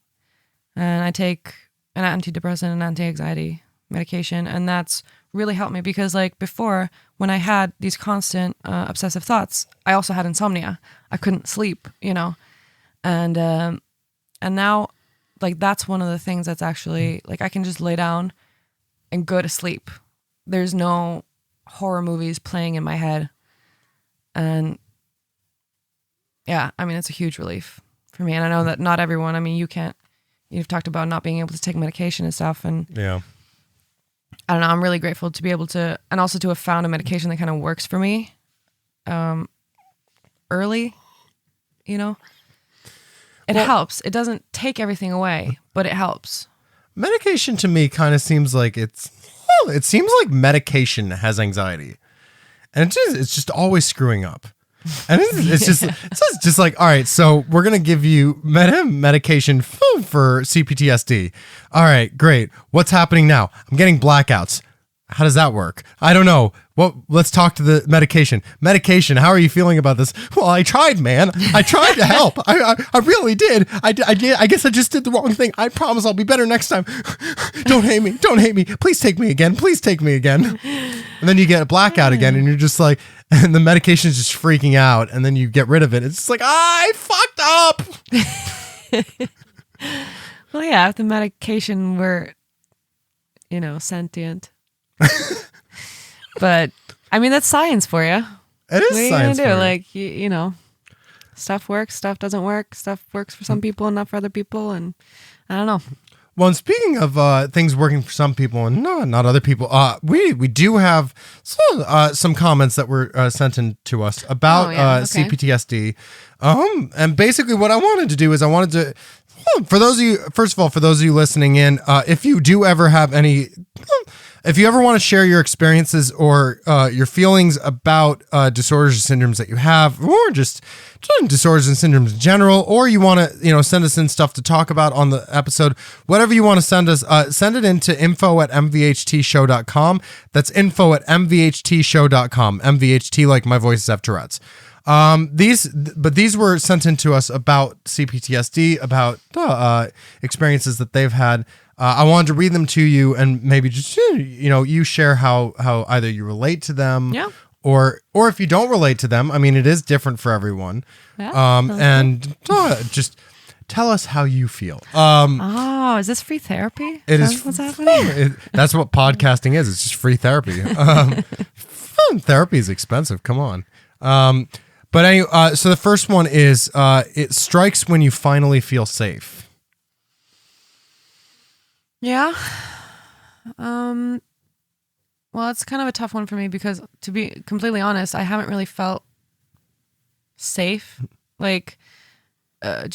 And I take an antidepressant and anti-anxiety medication, and that's really helped me because, like before, when I had these constant obsessive thoughts, I also had insomnia. I couldn't sleep, and now, like that's one of the things that's actually like I can just lay down and go to sleep. There's no horror movies playing in my head, and yeah, I mean it's a huge relief for me. And I know that not everyone. I mean, you've talked about not being able to take medication and stuff. And yeah, I don't know. I'm really grateful to be able to, and also to have found a medication that kind of works for me early, It helps. It doesn't take everything away, but it helps. Medication to me kind of seems like it seems like medication has anxiety. And it's just always screwing up. And it's just like, all right, so we're going to give you medication for C-PTSD. All right, great. What's happening now? I'm getting blackouts. How does that work? I don't know. Well, let's talk to the medication. Medication, how are you feeling about this? Well, I tried, man. I tried to help. I really did. I did. I guess I just did the wrong thing. I promise I'll be better next time. Don't hate me. Don't hate me. Please take me again. Please take me again. And then you get a blackout again, and you're just like, and the medication is just freaking out, and then you get rid of it. It's just like, I fucked up. Well, yeah, if the medication were, sentient. But I mean, that's science for you. It is science. What are you gonna do? Like stuff works, stuff doesn't work. Stuff works for some people and not for other people, and I don't know. Well, and speaking of things working for some people and not other people, we do have some comments that were sent in to us about C-PTSD. And basically, what I wanted to do is for those of you, first of all, for those of you listening in, if you do ever have any. If you ever want to share your experiences or your feelings about disorders and syndromes that you have, or just disorders and syndromes in general, or you want to send us in stuff to talk about on the episode, whatever you want to send us, send it into info@mvhtshow.com. That's info@mvhtshow.com. MVHT like my Voices Have Tourettes. These were sent in to us about C-PTSD, about experiences that they've had. I wanted to read them to you and maybe just, you share how either you relate to them or if you don't relate to them. I mean, it is different for everyone. Yeah, just tell us how you feel. Is this free therapy? It is. What's happening? That's what podcasting is. It's just free therapy. Therapy is expensive. Come on. But anyway, so the first one is, it strikes when you finally feel safe. Yeah. Well, it's kind of a tough one for me because, to be completely honest, I haven't really felt safe. Like, I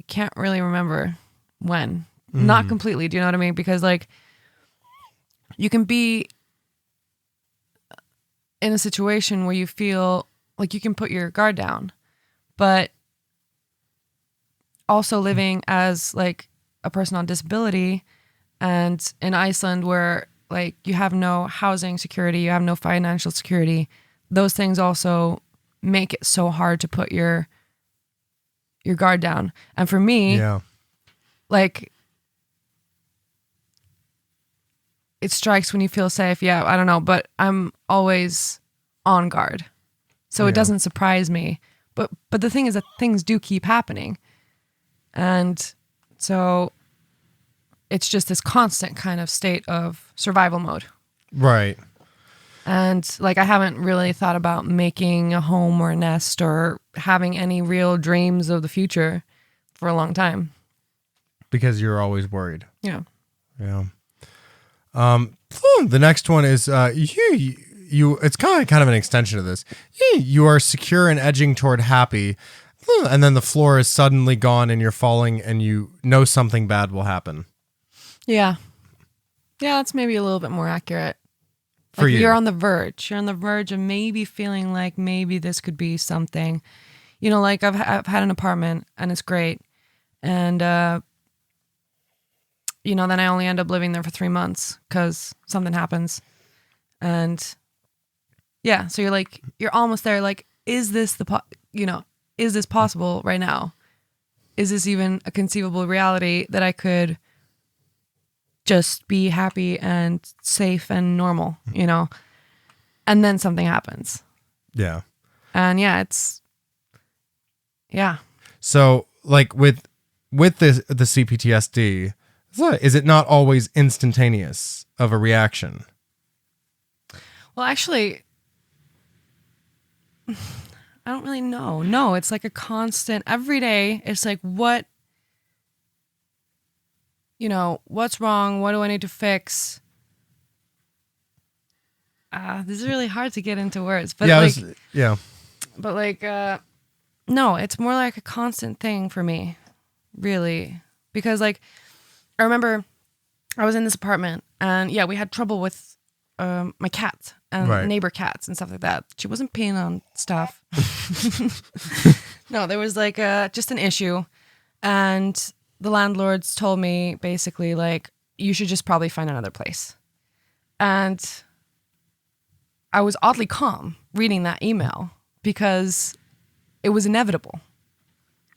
can't really remember when. Not completely. Do you know what I mean? Because, like, you can be in a situation where you feel like you can put your guard down, but also living as like a person on disability and in Iceland where like you have no housing security, you have no financial security, those things also make it so hard to put your guard down. And for me, like it strikes when you feel safe. Yeah, I don't know, but I'm always on guard. So it doesn't surprise me. But the thing is that things do keep happening. And so it's just this constant kind of state of survival mode. Right. And like I haven't really thought about making a home or a nest or having any real dreams of the future for a long time. Because you're always worried. Yeah. Yeah. The next one is you it's kind of an extension of this. You are secure and edging toward happy, and then the floor is suddenly gone and you're falling and you know something bad will happen. Yeah. Yeah, that's maybe a little bit more accurate. For like you. You're on the verge. You're on the verge of maybe feeling like maybe this could be something. You know, like I've had an apartment and it's great. And, you know, then I only end up living there for 3 months because something happens. And yeah, so you're almost there. Like, is this is this possible right now? Is this even a conceivable reality that I could just be happy and safe and normal, you know? And then something happens. Yeah. And yeah. So like with the C-PTSD, is it not always instantaneous of a reaction? Well, actually, I don't really know. No, it's like a constant, every day, it's like, what's wrong? What do I need to fix? This is really hard to get into words, but no, it's more like a constant thing for me, really, because like, I remember I was in this apartment and we had trouble with my cat and neighbor cats and stuff like that. She wasn't peeing on stuff. No, there was like just an issue. And the landlords told me basically like, you should just probably find another place. And I was oddly calm reading that email because it was inevitable.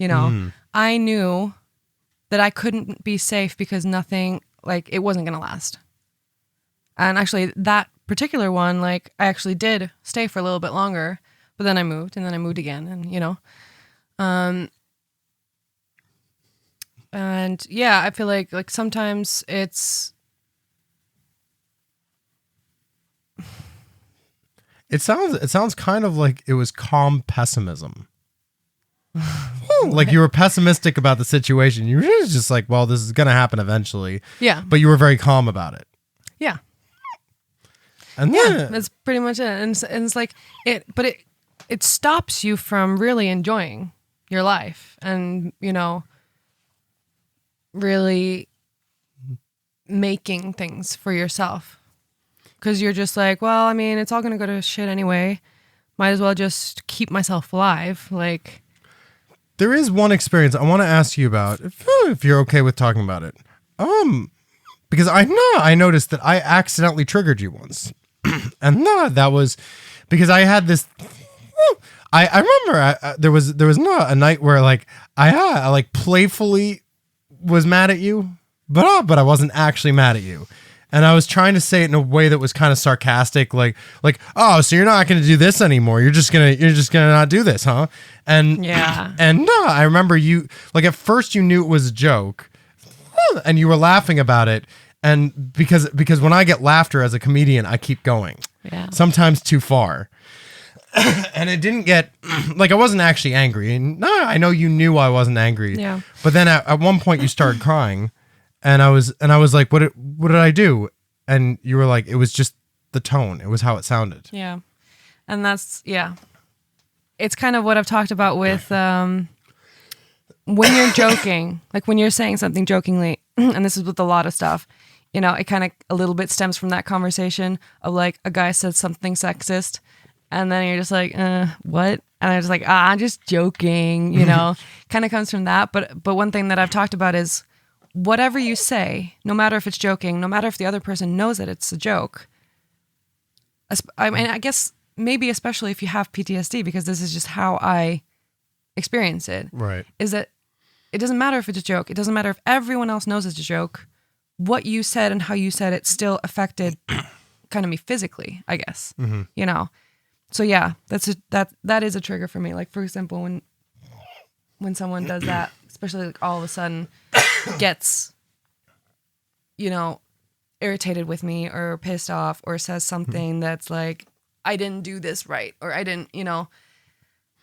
You know, I knew that I couldn't be safe because nothing, like, it wasn't going to last. And actually, that particular one, like, I actually did stay for a little bit longer, but then I moved, and then I moved again, and, you know. And, yeah, I feel like sometimes it's... It sounds kind of like it was calm pessimism. Like you were pessimistic about the situation. You were just like, well, this is going to happen eventually. Yeah. But you were very calm about it. Yeah. And then, that's pretty much it. And it's like it stops you from really enjoying your life and, you know, really making things for yourself. Because you're just like, well, I mean, it's all going to go to shit anyway. Might as well just keep myself alive. Like... There is one experience I want to ask you about, if you're okay with talking about it. Because I noticed that I accidentally triggered you once. And that was because I had this... I remember there was not a night where like I like playfully was mad at you, but I wasn't actually mad at you. And I was trying to say it in a way that was kind of sarcastic, like, oh, so you're not going to do this anymore. You're just gonna not do this, huh? And I remember you, like, at first you knew it was a joke, and you were laughing about it. And because when I get laughter as a comedian, I keep going. Yeah. Sometimes too far. And it didn't get like I wasn't actually angry. And I know you knew I wasn't angry. Yeah. But then at one point you started crying. And I was like, what did I do? And you were like, it was just the tone. It was how it sounded. Yeah. And that's, it's kind of what I've talked about with when you're joking, like when you're saying something jokingly, and this is with a lot of stuff, you know, it kind of a little bit stems from that conversation of like a guy said something sexist and then you're just like, what? And I'm just like, I'm just joking, you know, kind of comes from that. But one thing that I've talked about is whatever you say, no matter if it's joking, no matter if the other person knows that it's a joke. I mean, I guess maybe especially if you have PTSD, because this is just how I experience it. Right. Is that it doesn't matter if it's a joke. It doesn't matter if everyone else knows it's a joke. What you said and how you said it still affected kind of me physically, I guess, you know? So yeah, that is a trigger for me. Like, for example, when someone does that, especially like all of a sudden gets, you know, irritated with me or pissed off or says something that's like, I didn't do this right, or I didn't, you know,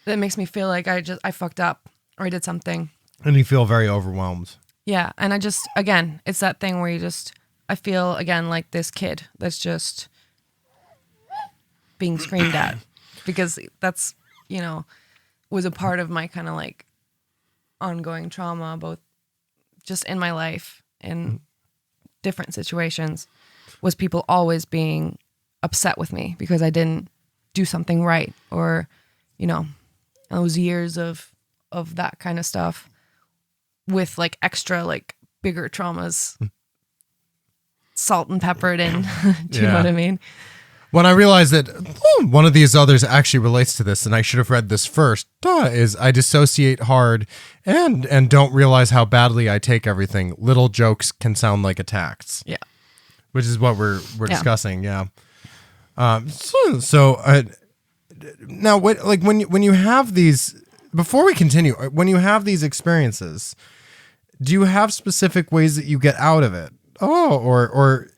that makes me feel like I fucked up or I did something. And you feel very overwhelmed. Yeah. And again, it's that thing where I feel again like this kid that's just being screamed at, because that's, you know, was a part of my kind of like ongoing trauma, both just in my life in different situations, was people always being upset with me because I didn't do something right, or, you know, those years of that kind of stuff with like extra like bigger traumas salt and peppered in. Do you know what I mean? When I realized that one of these others actually relates to this, and I should have read this first, is I dissociate hard and don't realize how badly I take everything. Little jokes can sound like attacks. Yeah. Which is what we're discussing. Yeah. Now what, like when you have these, before we continue, when you have these experiences, do you have specific ways that you get out of it? Or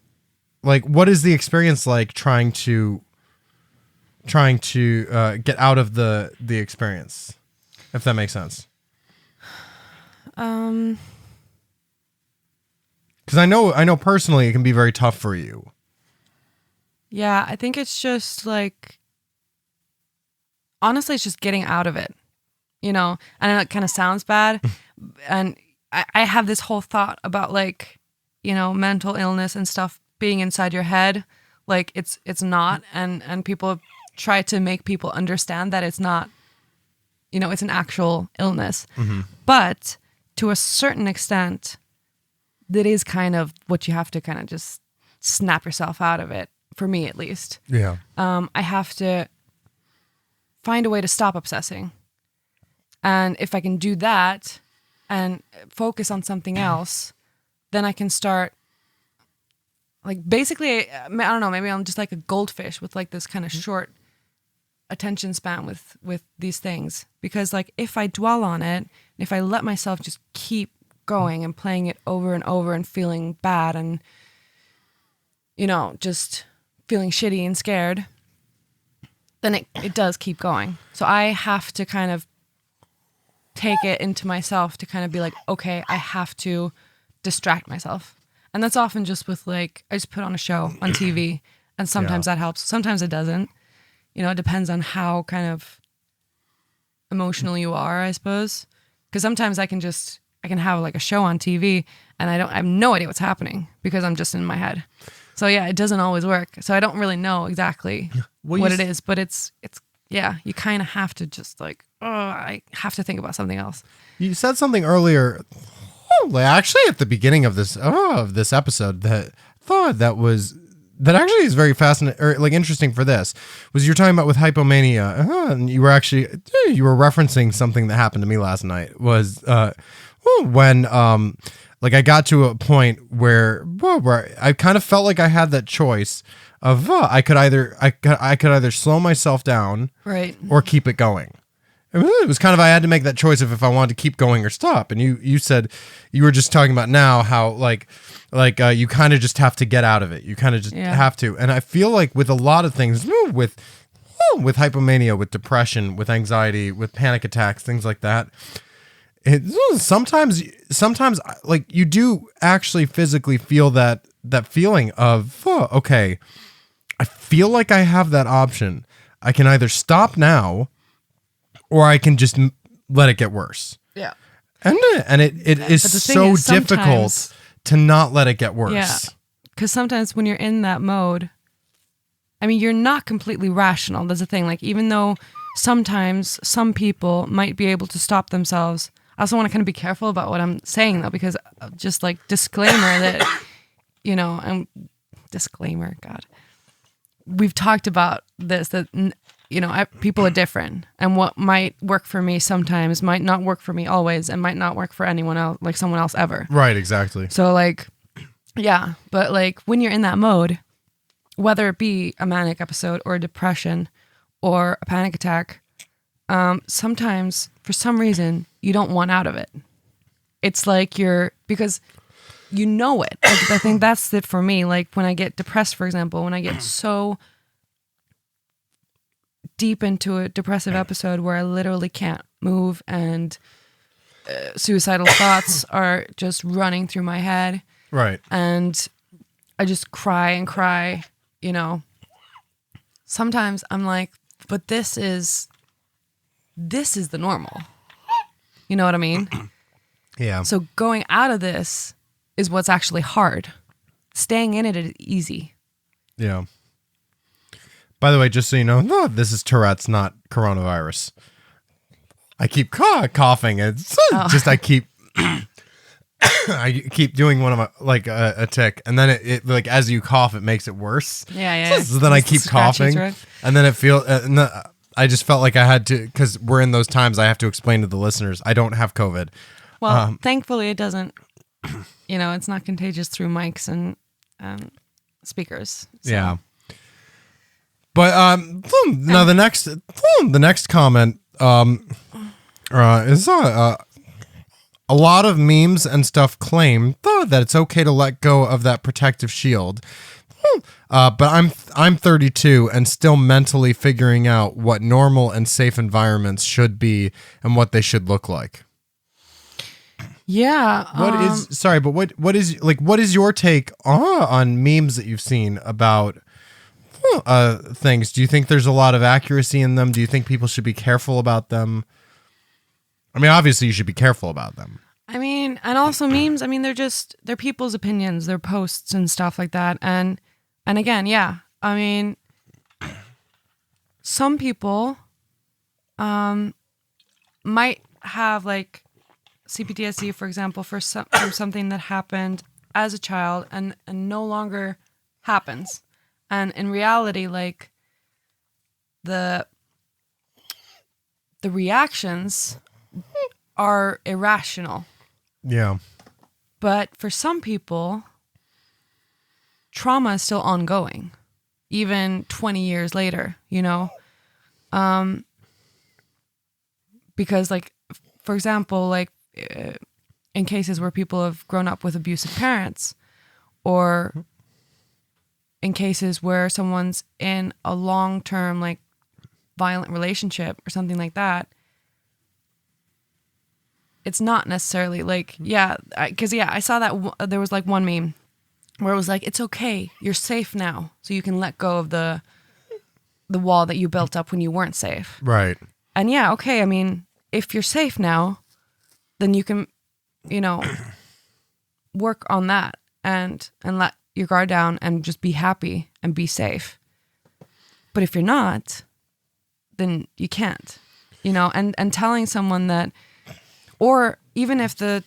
like, what is the experience like trying to get out of the experience, if that makes sense? Because I know personally it can be very tough for you. Yeah, I think it's just like, honestly, it's just getting out of it, you know? I know it kind of sounds bad. And I have this whole thought about like, you know, mental illness and stuff being inside your head. Like it's not. And people try to make people understand that it's not, you know, it's an actual illness. But to a certain extent, that is kind of what you have to kind of just snap yourself out of it. For me, at least. Yeah. I have to find a way to stop obsessing. And if I can do that and focus on something else, then I can start, like, basically, I don't know, maybe I'm just like a goldfish with like this kind of short attention span with these things. Because like, if I dwell on it, if I let myself just keep going and playing it over and over and feeling bad and, you know, just feeling shitty and scared, then it does keep going. So I have to kind of take it into myself to kind of be like, okay, I have to distract myself. And that's often just with like, I just put on a show on TV, and sometimes that helps. Sometimes it doesn't. You know, it depends on how kind of emotional you are, I suppose. Because sometimes I can have like a show on TV and I have no idea what's happening because I'm just in my head. So yeah, it doesn't always work. So I don't really know exactly what it is, but it's you kind of have to just like, I have to think about something else. You said something earlier, actually at the beginning of this episode, that thought that actually is very fascinating, or like interesting for this, was you're talking about with hypomania, and you were referencing something that happened to me last night. Was when like I got to a point where I kind of felt like I had that choice of I could either slow myself down, right, or keep it going. It was kind of, I had to make that choice of if I wanted to keep going or stop. And you said, you were just talking about now how like you kind of just have to get out of it. You kind of just have to. And I feel like with a lot of things, with hypomania, with depression, with anxiety, with panic attacks, things like that, sometimes like you do actually physically feel that feeling of, okay, I feel like I have that option. I can either stop now, or I can just let it get worse. Yeah. And it is so difficult to not let it get worse. Yeah. because sometimes when you're in that mode, I mean, you're not completely rational. That's the thing. Like, even though sometimes some people might be able to stop themselves, I also want to kind of be careful about what I'm saying, though, because just like disclaimer that, and disclaimer, God, we've talked about this, that, people are different, and what might work for me sometimes might not work for me always, and might not work for anyone else, like someone else ever. Right, exactly. So like, yeah, but like when you're in that mode, whether it be a manic episode or a depression or a panic attack, sometimes for some reason you don't want out of it. It's like because you know it. Like, I think that's it for me. Like when I get depressed, for example, when I get so deep into a depressive episode where I literally can't move and suicidal thoughts are just running through my head. Right. And I just cry and cry, Sometimes I'm like, but this is the normal. You know what I mean? Yeah. So going out of this is what's actually hard. Staying in it is easy. Yeah. By the way, just so you know, no, this is Tourette's, not coronavirus. I keep coughing. It's just I keep doing one of my a tick, and then it like as you cough, it makes it worse. Yeah. So then I keep coughing, and then it feels. I just felt like I had to, because we're in those times. I have to explain to the listeners I don't have COVID. Well, thankfully it doesn't. It's not contagious through mics and speakers. So. Yeah. But now the next comment is a lot of memes and stuff claim that it's okay to let go of that protective shield. But I'm 32 and still mentally figuring out what normal and safe environments should be and what they should look like. Yeah. What is your take on memes that you've seen about things? Do you think there's a lot of accuracy in them? Do you think people should be careful about them? I mean, obviously you should be careful about them. I mean, and also memes, I mean, they're people's opinions, they're posts and stuff like that. And again, yeah, I mean, some people might have like C-PTSD, for example, from something that happened as a child and no longer happens. And in reality, like the reactions are irrational. Yeah. But for some people, trauma is still ongoing, even 20 years later, because like, for example, like in cases where people have grown up with abusive parents, or in cases where someone's in a long-term, like, violent relationship or something like that, it's not necessarily like, I saw that there was like one meme where it was like, it's okay, you're safe now, so you can let go of the wall that you built up when you weren't safe. Right. And yeah, okay, I mean, if you're safe now, then you can, work on that and let your guard down and just be happy and be safe. But if you're not, then you can't, and telling someone that, or even if the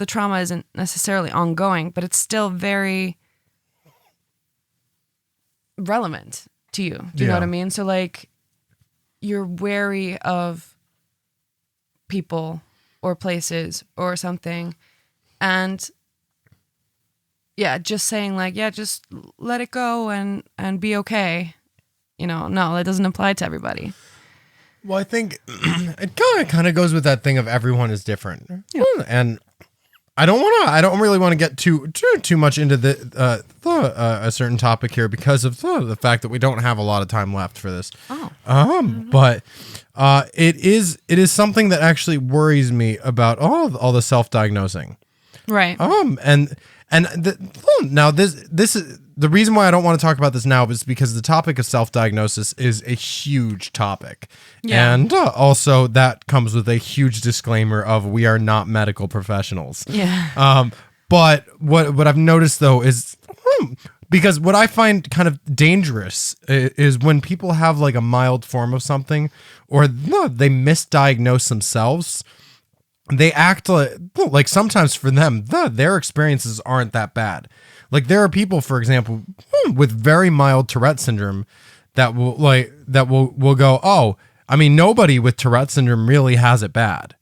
trauma isn't necessarily ongoing, but it's still very relevant to you. Do you know what I mean? So like, you're wary of people or places or something, and just saying like, just let it go and be okay. No, that doesn't apply to everybody. Well, I think it kind of goes with that thing of everyone is different. Yeah. And I don't really want to get too much into a certain topic here because of the fact that we don't have a lot of time left for this. But it is something that actually worries me about all the self-diagnosing. Right. Now this is the reason why I don't want to talk about this now is because the topic of self-diagnosis is a huge topic. Yeah. And also that comes with a huge disclaimer of we are not medical professionals. Yeah. But what I've noticed though is Because what I find kind of dangerous is when people have like a mild form of something, or no, they misdiagnose themselves. They act like sometimes for them, their experiences aren't that bad. Like there are people, for example, with very mild Tourette syndrome that will go, oh, I mean, nobody with Tourette syndrome really has it bad.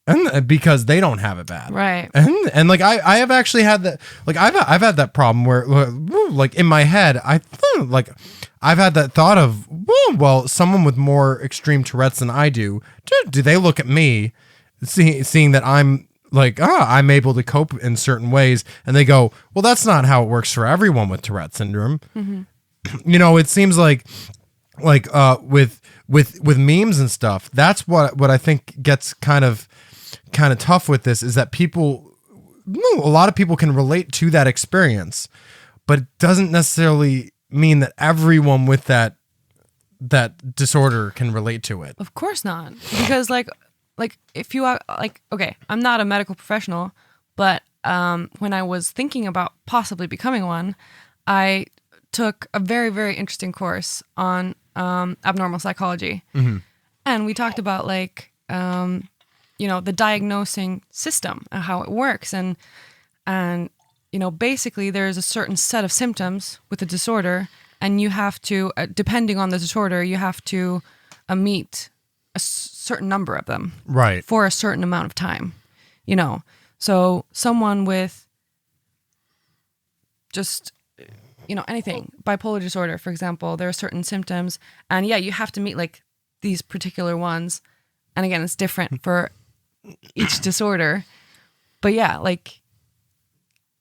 And because they don't have it bad. Right. And like I have actually had that, like I've had that problem where like in my head, I've had that thought of, well, someone with more extreme Tourette's than I do they look at me seeing that I'm like, I'm able to cope in certain ways, and they go, well, that's not how it works for everyone with Tourette syndrome. Mm-hmm. You know, it seems like with memes and stuff, that's what I think gets kind of tough with this, is that a lot of people can relate to that experience, but it doesn't necessarily mean that everyone with that disorder can relate to it. Of course not. Because like if you are like, okay, I'm not a medical professional, but when I was thinking about possibly becoming one, I took a very, very interesting course on abnormal psychology. Mm-hmm. And we talked about like, the diagnosing system and how it works. And basically there's a certain set of symptoms with a disorder, and you have to, depending on the disorder, you have to meet a certain number of them. Right. For a certain amount of time, So someone with just, anything, bipolar disorder, for example, there are certain symptoms, and you have to meet like these particular ones. And again, it's different for each disorder. But like,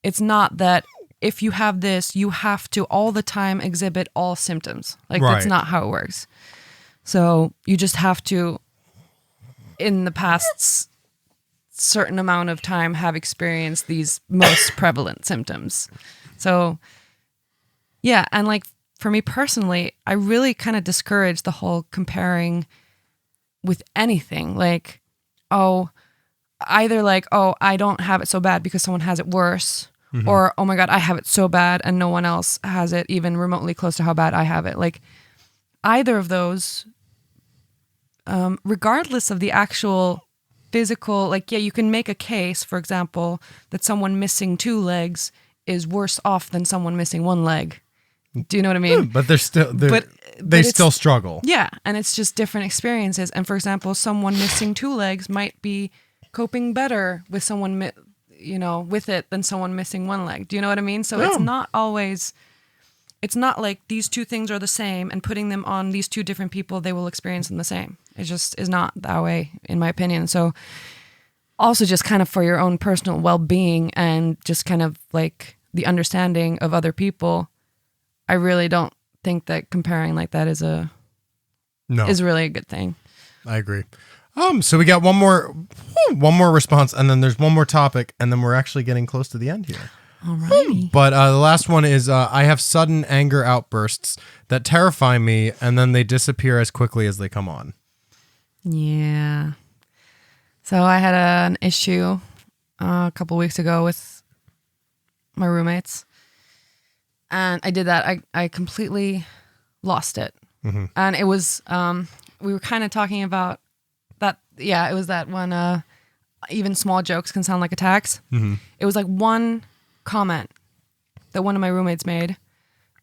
it's not that if you have this, you have to all the time exhibit all symptoms. Like, right. That's not how it works. So you just have to, in the past certain amount of time, have experienced these most prevalent symptoms. So, and like for me personally, I really kind of discourage the whole comparing with anything. Like, either like, I don't have it so bad because someone has it worse, mm-hmm. or, oh my God, I have it so bad and no one else has it even remotely close to how bad I have it. Like, either of those, regardless of the actual physical, like, you can make a case, for example, that someone missing 2 legs is worse off than someone missing 1 leg. Do you know what I mean? But they still struggle. Yeah, and it's just different experiences. And for example, someone missing 2 legs might be coping better with someone, with it than someone missing 1 leg. Do you know what I mean? So It's not always, it's not like these 2 things are the same and putting them on these 2 different people, they will experience them the same. It just is not that way, in my opinion. So also just kind of for your own personal well-being and just kind of like the understanding of other people, I really don't think that comparing like that is really a good thing. I agree. So we got one more response, and then there's one more topic, and then we're actually getting close to the end here. Alrighty. But the last one is, I have sudden anger outbursts that terrify me, and then they disappear as quickly as they come on. Yeah. So I had an issue a couple weeks ago with my roommates, and I did that. I completely lost it. Mm-hmm. And it was, we were kind of talking about that. Yeah, it was that one, even small jokes can sound like attacks. Mm-hmm. It was like one comment that one of my roommates made,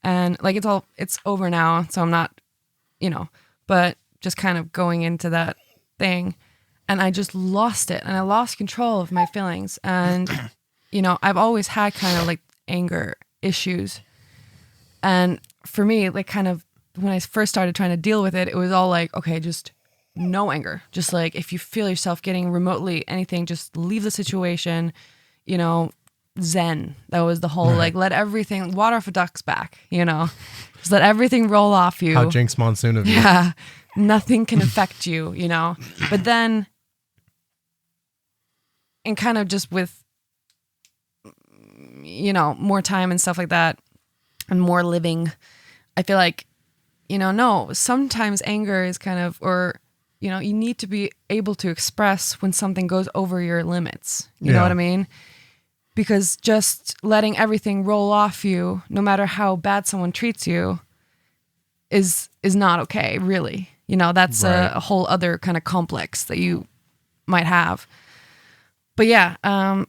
and like it's over now, so I'm not, but just kind of going into that thing, and I just lost it, and I lost control of my feelings. And I've always had kind of like anger issues, and for me, like, kind of when I first started trying to deal with it, it was all like, okay, just no anger, just like, if you feel yourself getting remotely anything, just leave the situation, zen. That was the whole, like, let everything, water off a duck's back, just let everything roll off you. How Jinx Monsoon of you. Yeah, nothing can affect you, but then, and kind of just with, more time and stuff like that, and more living, I feel like, no, sometimes anger is kind of, or, you need to be able to express when something goes over your limits. You know what I mean? because just letting everything roll off you, no matter how bad someone treats you, is not okay, really. You know, that's a whole other kind of complex that you might have. But yeah, and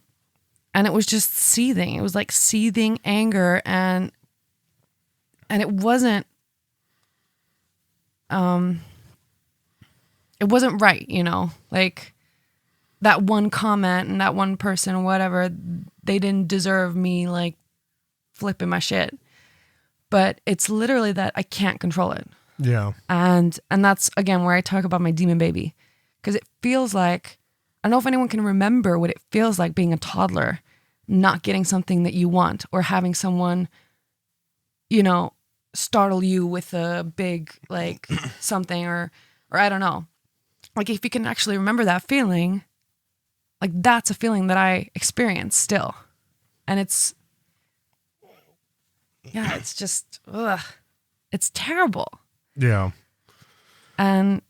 it was just seething. It was like seething anger, and it wasn't right, you know, like that one comment and that one person, whatever, they didn't deserve me like flipping my shit. But it's literally that I can't control it. Yeah. And that's, again, where I talk about my demon baby. Because it feels like, I don't know if anyone can remember what it feels like being a toddler, not getting something that you want, or having someone, you know, startle you with a big, like, something, or I don't know. Like, if you can actually remember that feeling, like, that's a feeling that I experience still. And it's just, it's terrible. Yeah. And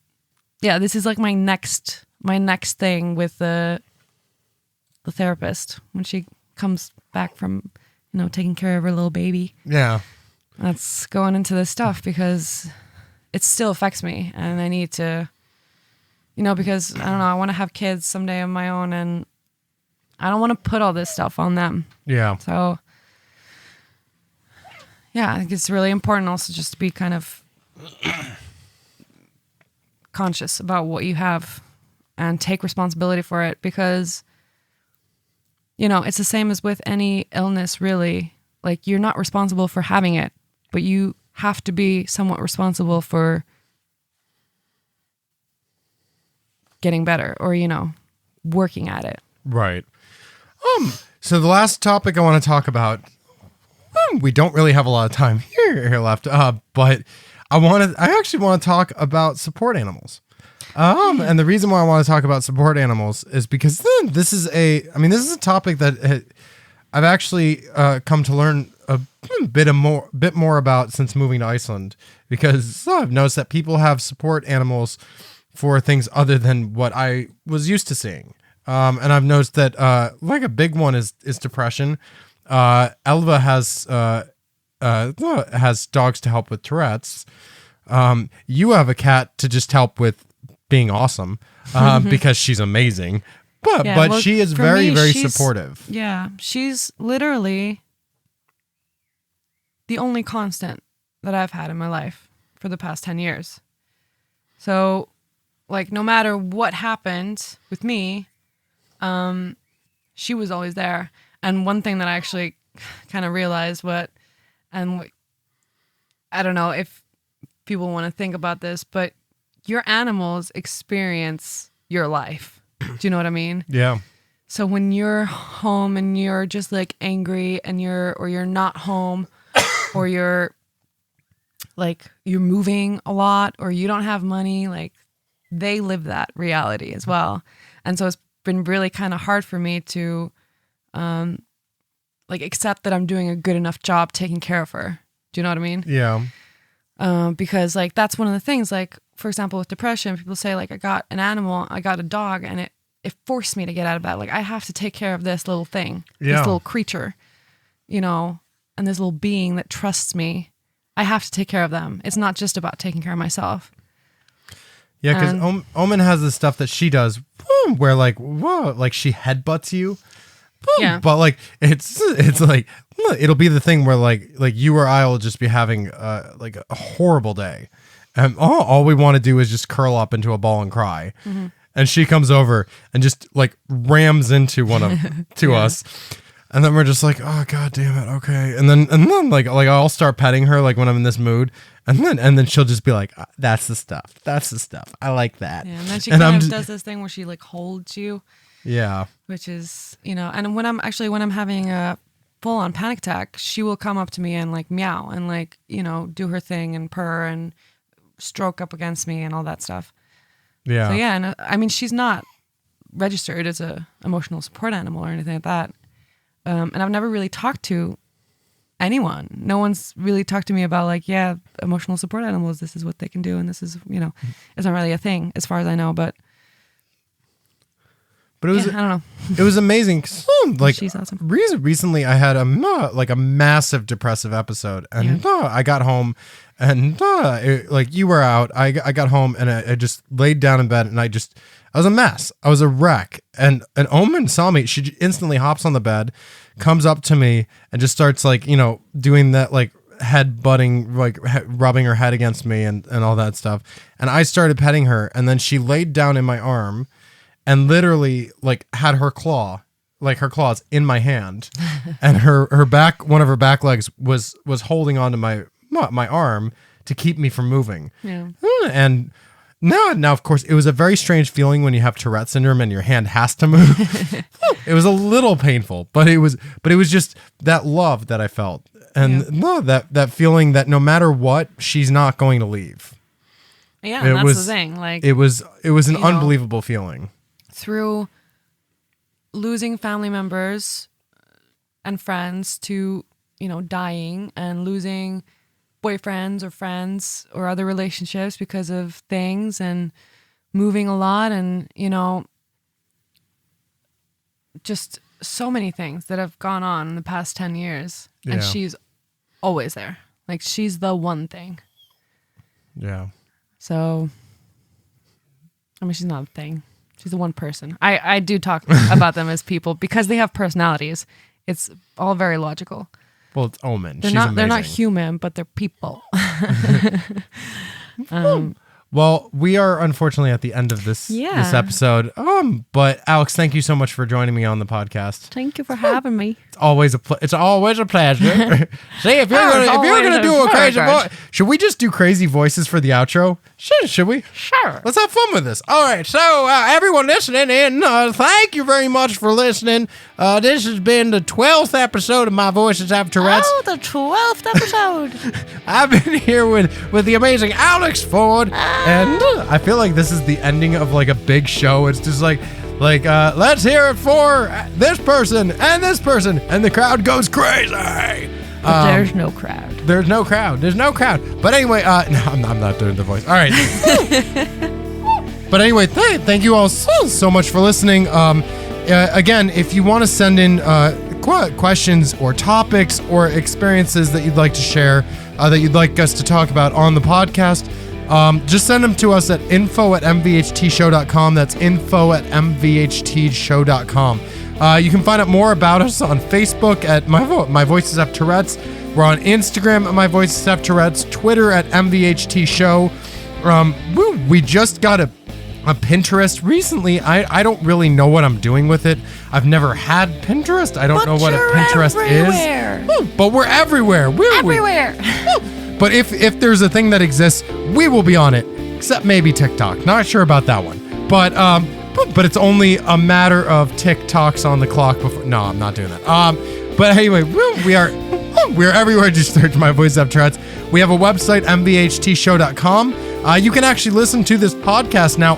yeah, this is like my next thing with the therapist when she comes back from, you know, taking care of her little baby. Yeah. That's going into this stuff because it still affects me, and I need to, you know, because I don't know, I want to have kids someday of my own, and I don't want to put all this stuff on them. Yeah. So yeah, I think it's really important also just to be kind of conscious about what you have and take responsibility for it, because, you know, it's the same as with any illness, really. Like, you're not responsible for having it, but you have to be somewhat responsible for getting better, or, you know, working at it. Right. So the last topic I want to talk about, we don't really have a lot of time here left, but I actually want to talk about support animals. And the reason why I want to talk about support animals is because this is a topic that I've actually come to learn a bit more about since moving to Iceland, because I've noticed that people have support animals for things other than what I was used to seeing. And I've noticed that like a big one is depression. Elva has dogs to help with Tourette's. You have a cat to just help with being awesome, because she's amazing. But she is very, very supportive. Yeah, she's literally the only constant that I've had in my life for the past 10 years. So, like, no matter what happened with me, she was always there. And one thing that I actually kind of realized I don't know if people want to think about this, but your animals experience your life. Do you know what I mean? Yeah. So when you're home and you're just like angry and you're not home, or you're moving a lot, or you don't have money, like, they live that reality as well. And so it's been really kind of hard for me to accept that I'm doing a good enough job taking care of her. Do you know what I mean? Yeah. Because like, that's one of the things, like, for example, with depression, people say, like, I got a dog, and it forced me to get out of bed. Like, I have to take care of this little thing, this little creature, you know, and this little being that trusts me. I have to take care of them. It's not just about taking care of myself. Yeah, because Omen has this stuff that she does, where like, whoa, like she headbutts you. Yeah. But like, it's like, it'll be the thing where like you or I will just be having like a horrible day, and all we want to do is just curl up into a ball and cry. Mm-hmm. And she comes over and just like rams into us. And then we're just like, oh, God damn it. Okay. And then like I'll start petting her like when I'm in this mood. And then she'll just be like, that's the stuff. That's the stuff. I like that. Yeah, and then she does this thing where she like holds you. Yeah. Which is, you know, and when I'm having a full on panic attack, she will come up to me and like meow and like, you know, do her thing and purr and stroke up against me and all that stuff. Yeah. So yeah, and I mean, she's not registered as a emotional support animal or anything like that. And I've never really talked to anyone. No one's really talked to me about like, yeah, emotional support animals, this is what they can do. And this is, you know, it's not really a thing as far as I know, but it was, I don't know. it was amazing. 'Cause, like She's awesome. Recently, I had a massive depressive episode, and I got home, and like you were out. I got home, and I just laid down in bed, and I was a mess. I was a wreck. And Omen saw me. She instantly hops on the bed, comes up to me, and just starts like doing that like head butting, like rubbing her head against me and all that stuff. And I started petting her, and then she laid down in my arm and literally like had her claws in my hand, and her back, one of her back legs was holding onto my arm to keep me from moving. Yeah. And now of course it was a very strange feeling when you have Tourette syndrome and your hand has to move. It was a little painful, but it was just that love that I felt. And that feeling that no matter what, she's not going to leave. Yeah, and that's the thing. Like it was an unbelievable feeling. Through losing family members and friends to, dying, and losing boyfriends or friends or other relationships because of things, and moving a lot, and, just so many things that have gone on in the past 10 years. And she's always there. Like, she's the one thing. Yeah. So, I mean, she's not a thing. She's the one person. I do talk about them as people because they have personalities. It's all very logical. Well, it's Omen. They're not human, but they're people. Well, we are unfortunately at the end of this episode. But Alex, thank you so much for joining me on the podcast. Thank you for having me. It's always a pleasure. See, if you're gonna do a crazy voice, should we just do crazy voices for the outro? Should we? Sure. Let's have fun with this. All right. So everyone listening in, thank you very much for listening. This has been the 12th episode of My Voices Have Tourettes. Oh, the 12th episode. I've been here with the amazing Alex Ford. And I feel like this is the ending of like a big show. It's just like let's hear it for this person, and the crowd goes crazy. But there's no crowd. There's no crowd. But anyway, no, I'm not doing the voice. All right. But anyway, thank you all so much for listening. Again, if you want to send in questions or topics or experiences that you'd like to share, that you'd like us to talk about on the podcast, just send them to us at info@mvhtshow.com. That's info@mvhtshow.com. You can find out more about us on Facebook at My Voices Have Tourettes. We're on Instagram at My Voices Have Tourettes, Twitter at MVHT Show. We just got a Pinterest recently. I don't really know what I'm doing with it. I've never had Pinterest. I don't know what a Pinterest is. But we're everywhere. Everywhere. But if there's a thing that exists, we will be on it. Except maybe TikTok. Not sure about that one. But it's only a matter of TikToks on the clock before. No, I'm not doing that. But anyway, we're everywhere. Just search My Voices Have Tourettes. We have a website, mvhtshow.com. You can actually listen to this podcast now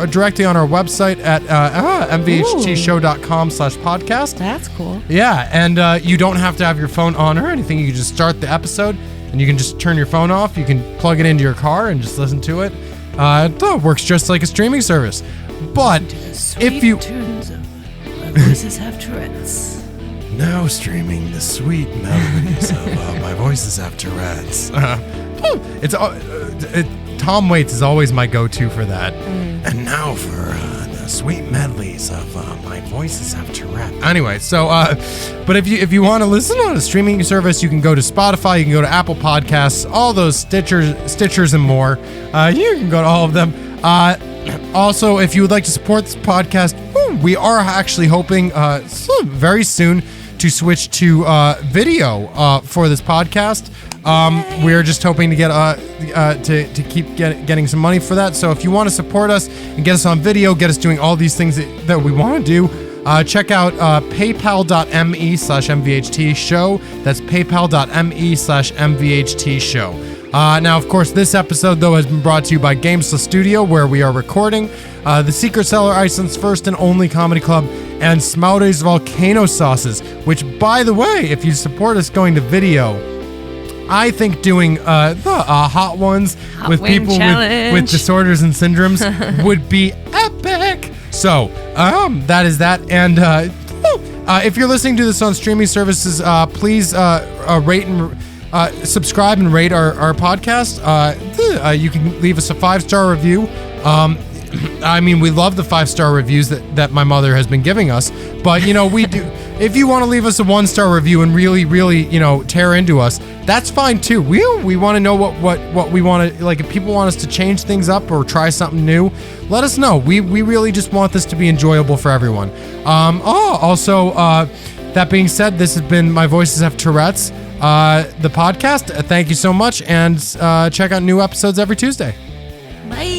directly on our website at mvhtshow.com/podcast. That's cool. Yeah, and you don't have to have your phone on or anything. You can just start the episode, and you can just turn your phone off. You can plug it into your car and just listen to it. It works just like a streaming service. But if you tunes of My Voices Have Tourettes. Now streaming the sweet melodies of My Voices Have Tourettes. Tom Waits is always my go-to for that. And now for the sweet medleys of My Voices Have Tourettes. Anyway, so but if you want to listen on a streaming service, you can go to Spotify, you can go to Apple Podcasts, all those Stitchers and more. You can go to all of them. Also, if you would like to support this podcast, we are actually hoping very soon to switch to video for this podcast. We're just hoping to get to keep getting some money for that. So if you want to support us and get us on video, get us doing all these things that we want to do, check out paypal.me/mvht show. That's paypal.me/mvht show. Now, of course, this episode, though, has been brought to you by Gamesless Studio, where we are recording, The Secret Cellar, Iceland's first and only comedy club, and Smaude's Volcano Sauces, which, by the way, if you support us going to video, I think doing the hot ones with people with disorders and syndromes would be epic. So, that is that. And if you're listening to this on streaming services, please rate and subscribe and rate our podcast. You can leave us a 5-star review. I mean, we love the 5-star reviews that my mother has been giving us, but we do. If you want to leave us a 1-star review and really, tear into us, that's fine too. We want to know what we want to, like, if people want us to change things up or try something new, let us know. We really just want this to be enjoyable for everyone. Also, that being said, this has been My Voices Have Tourettes, the podcast. Thank you so much, and check out new episodes every Tuesday. Bye.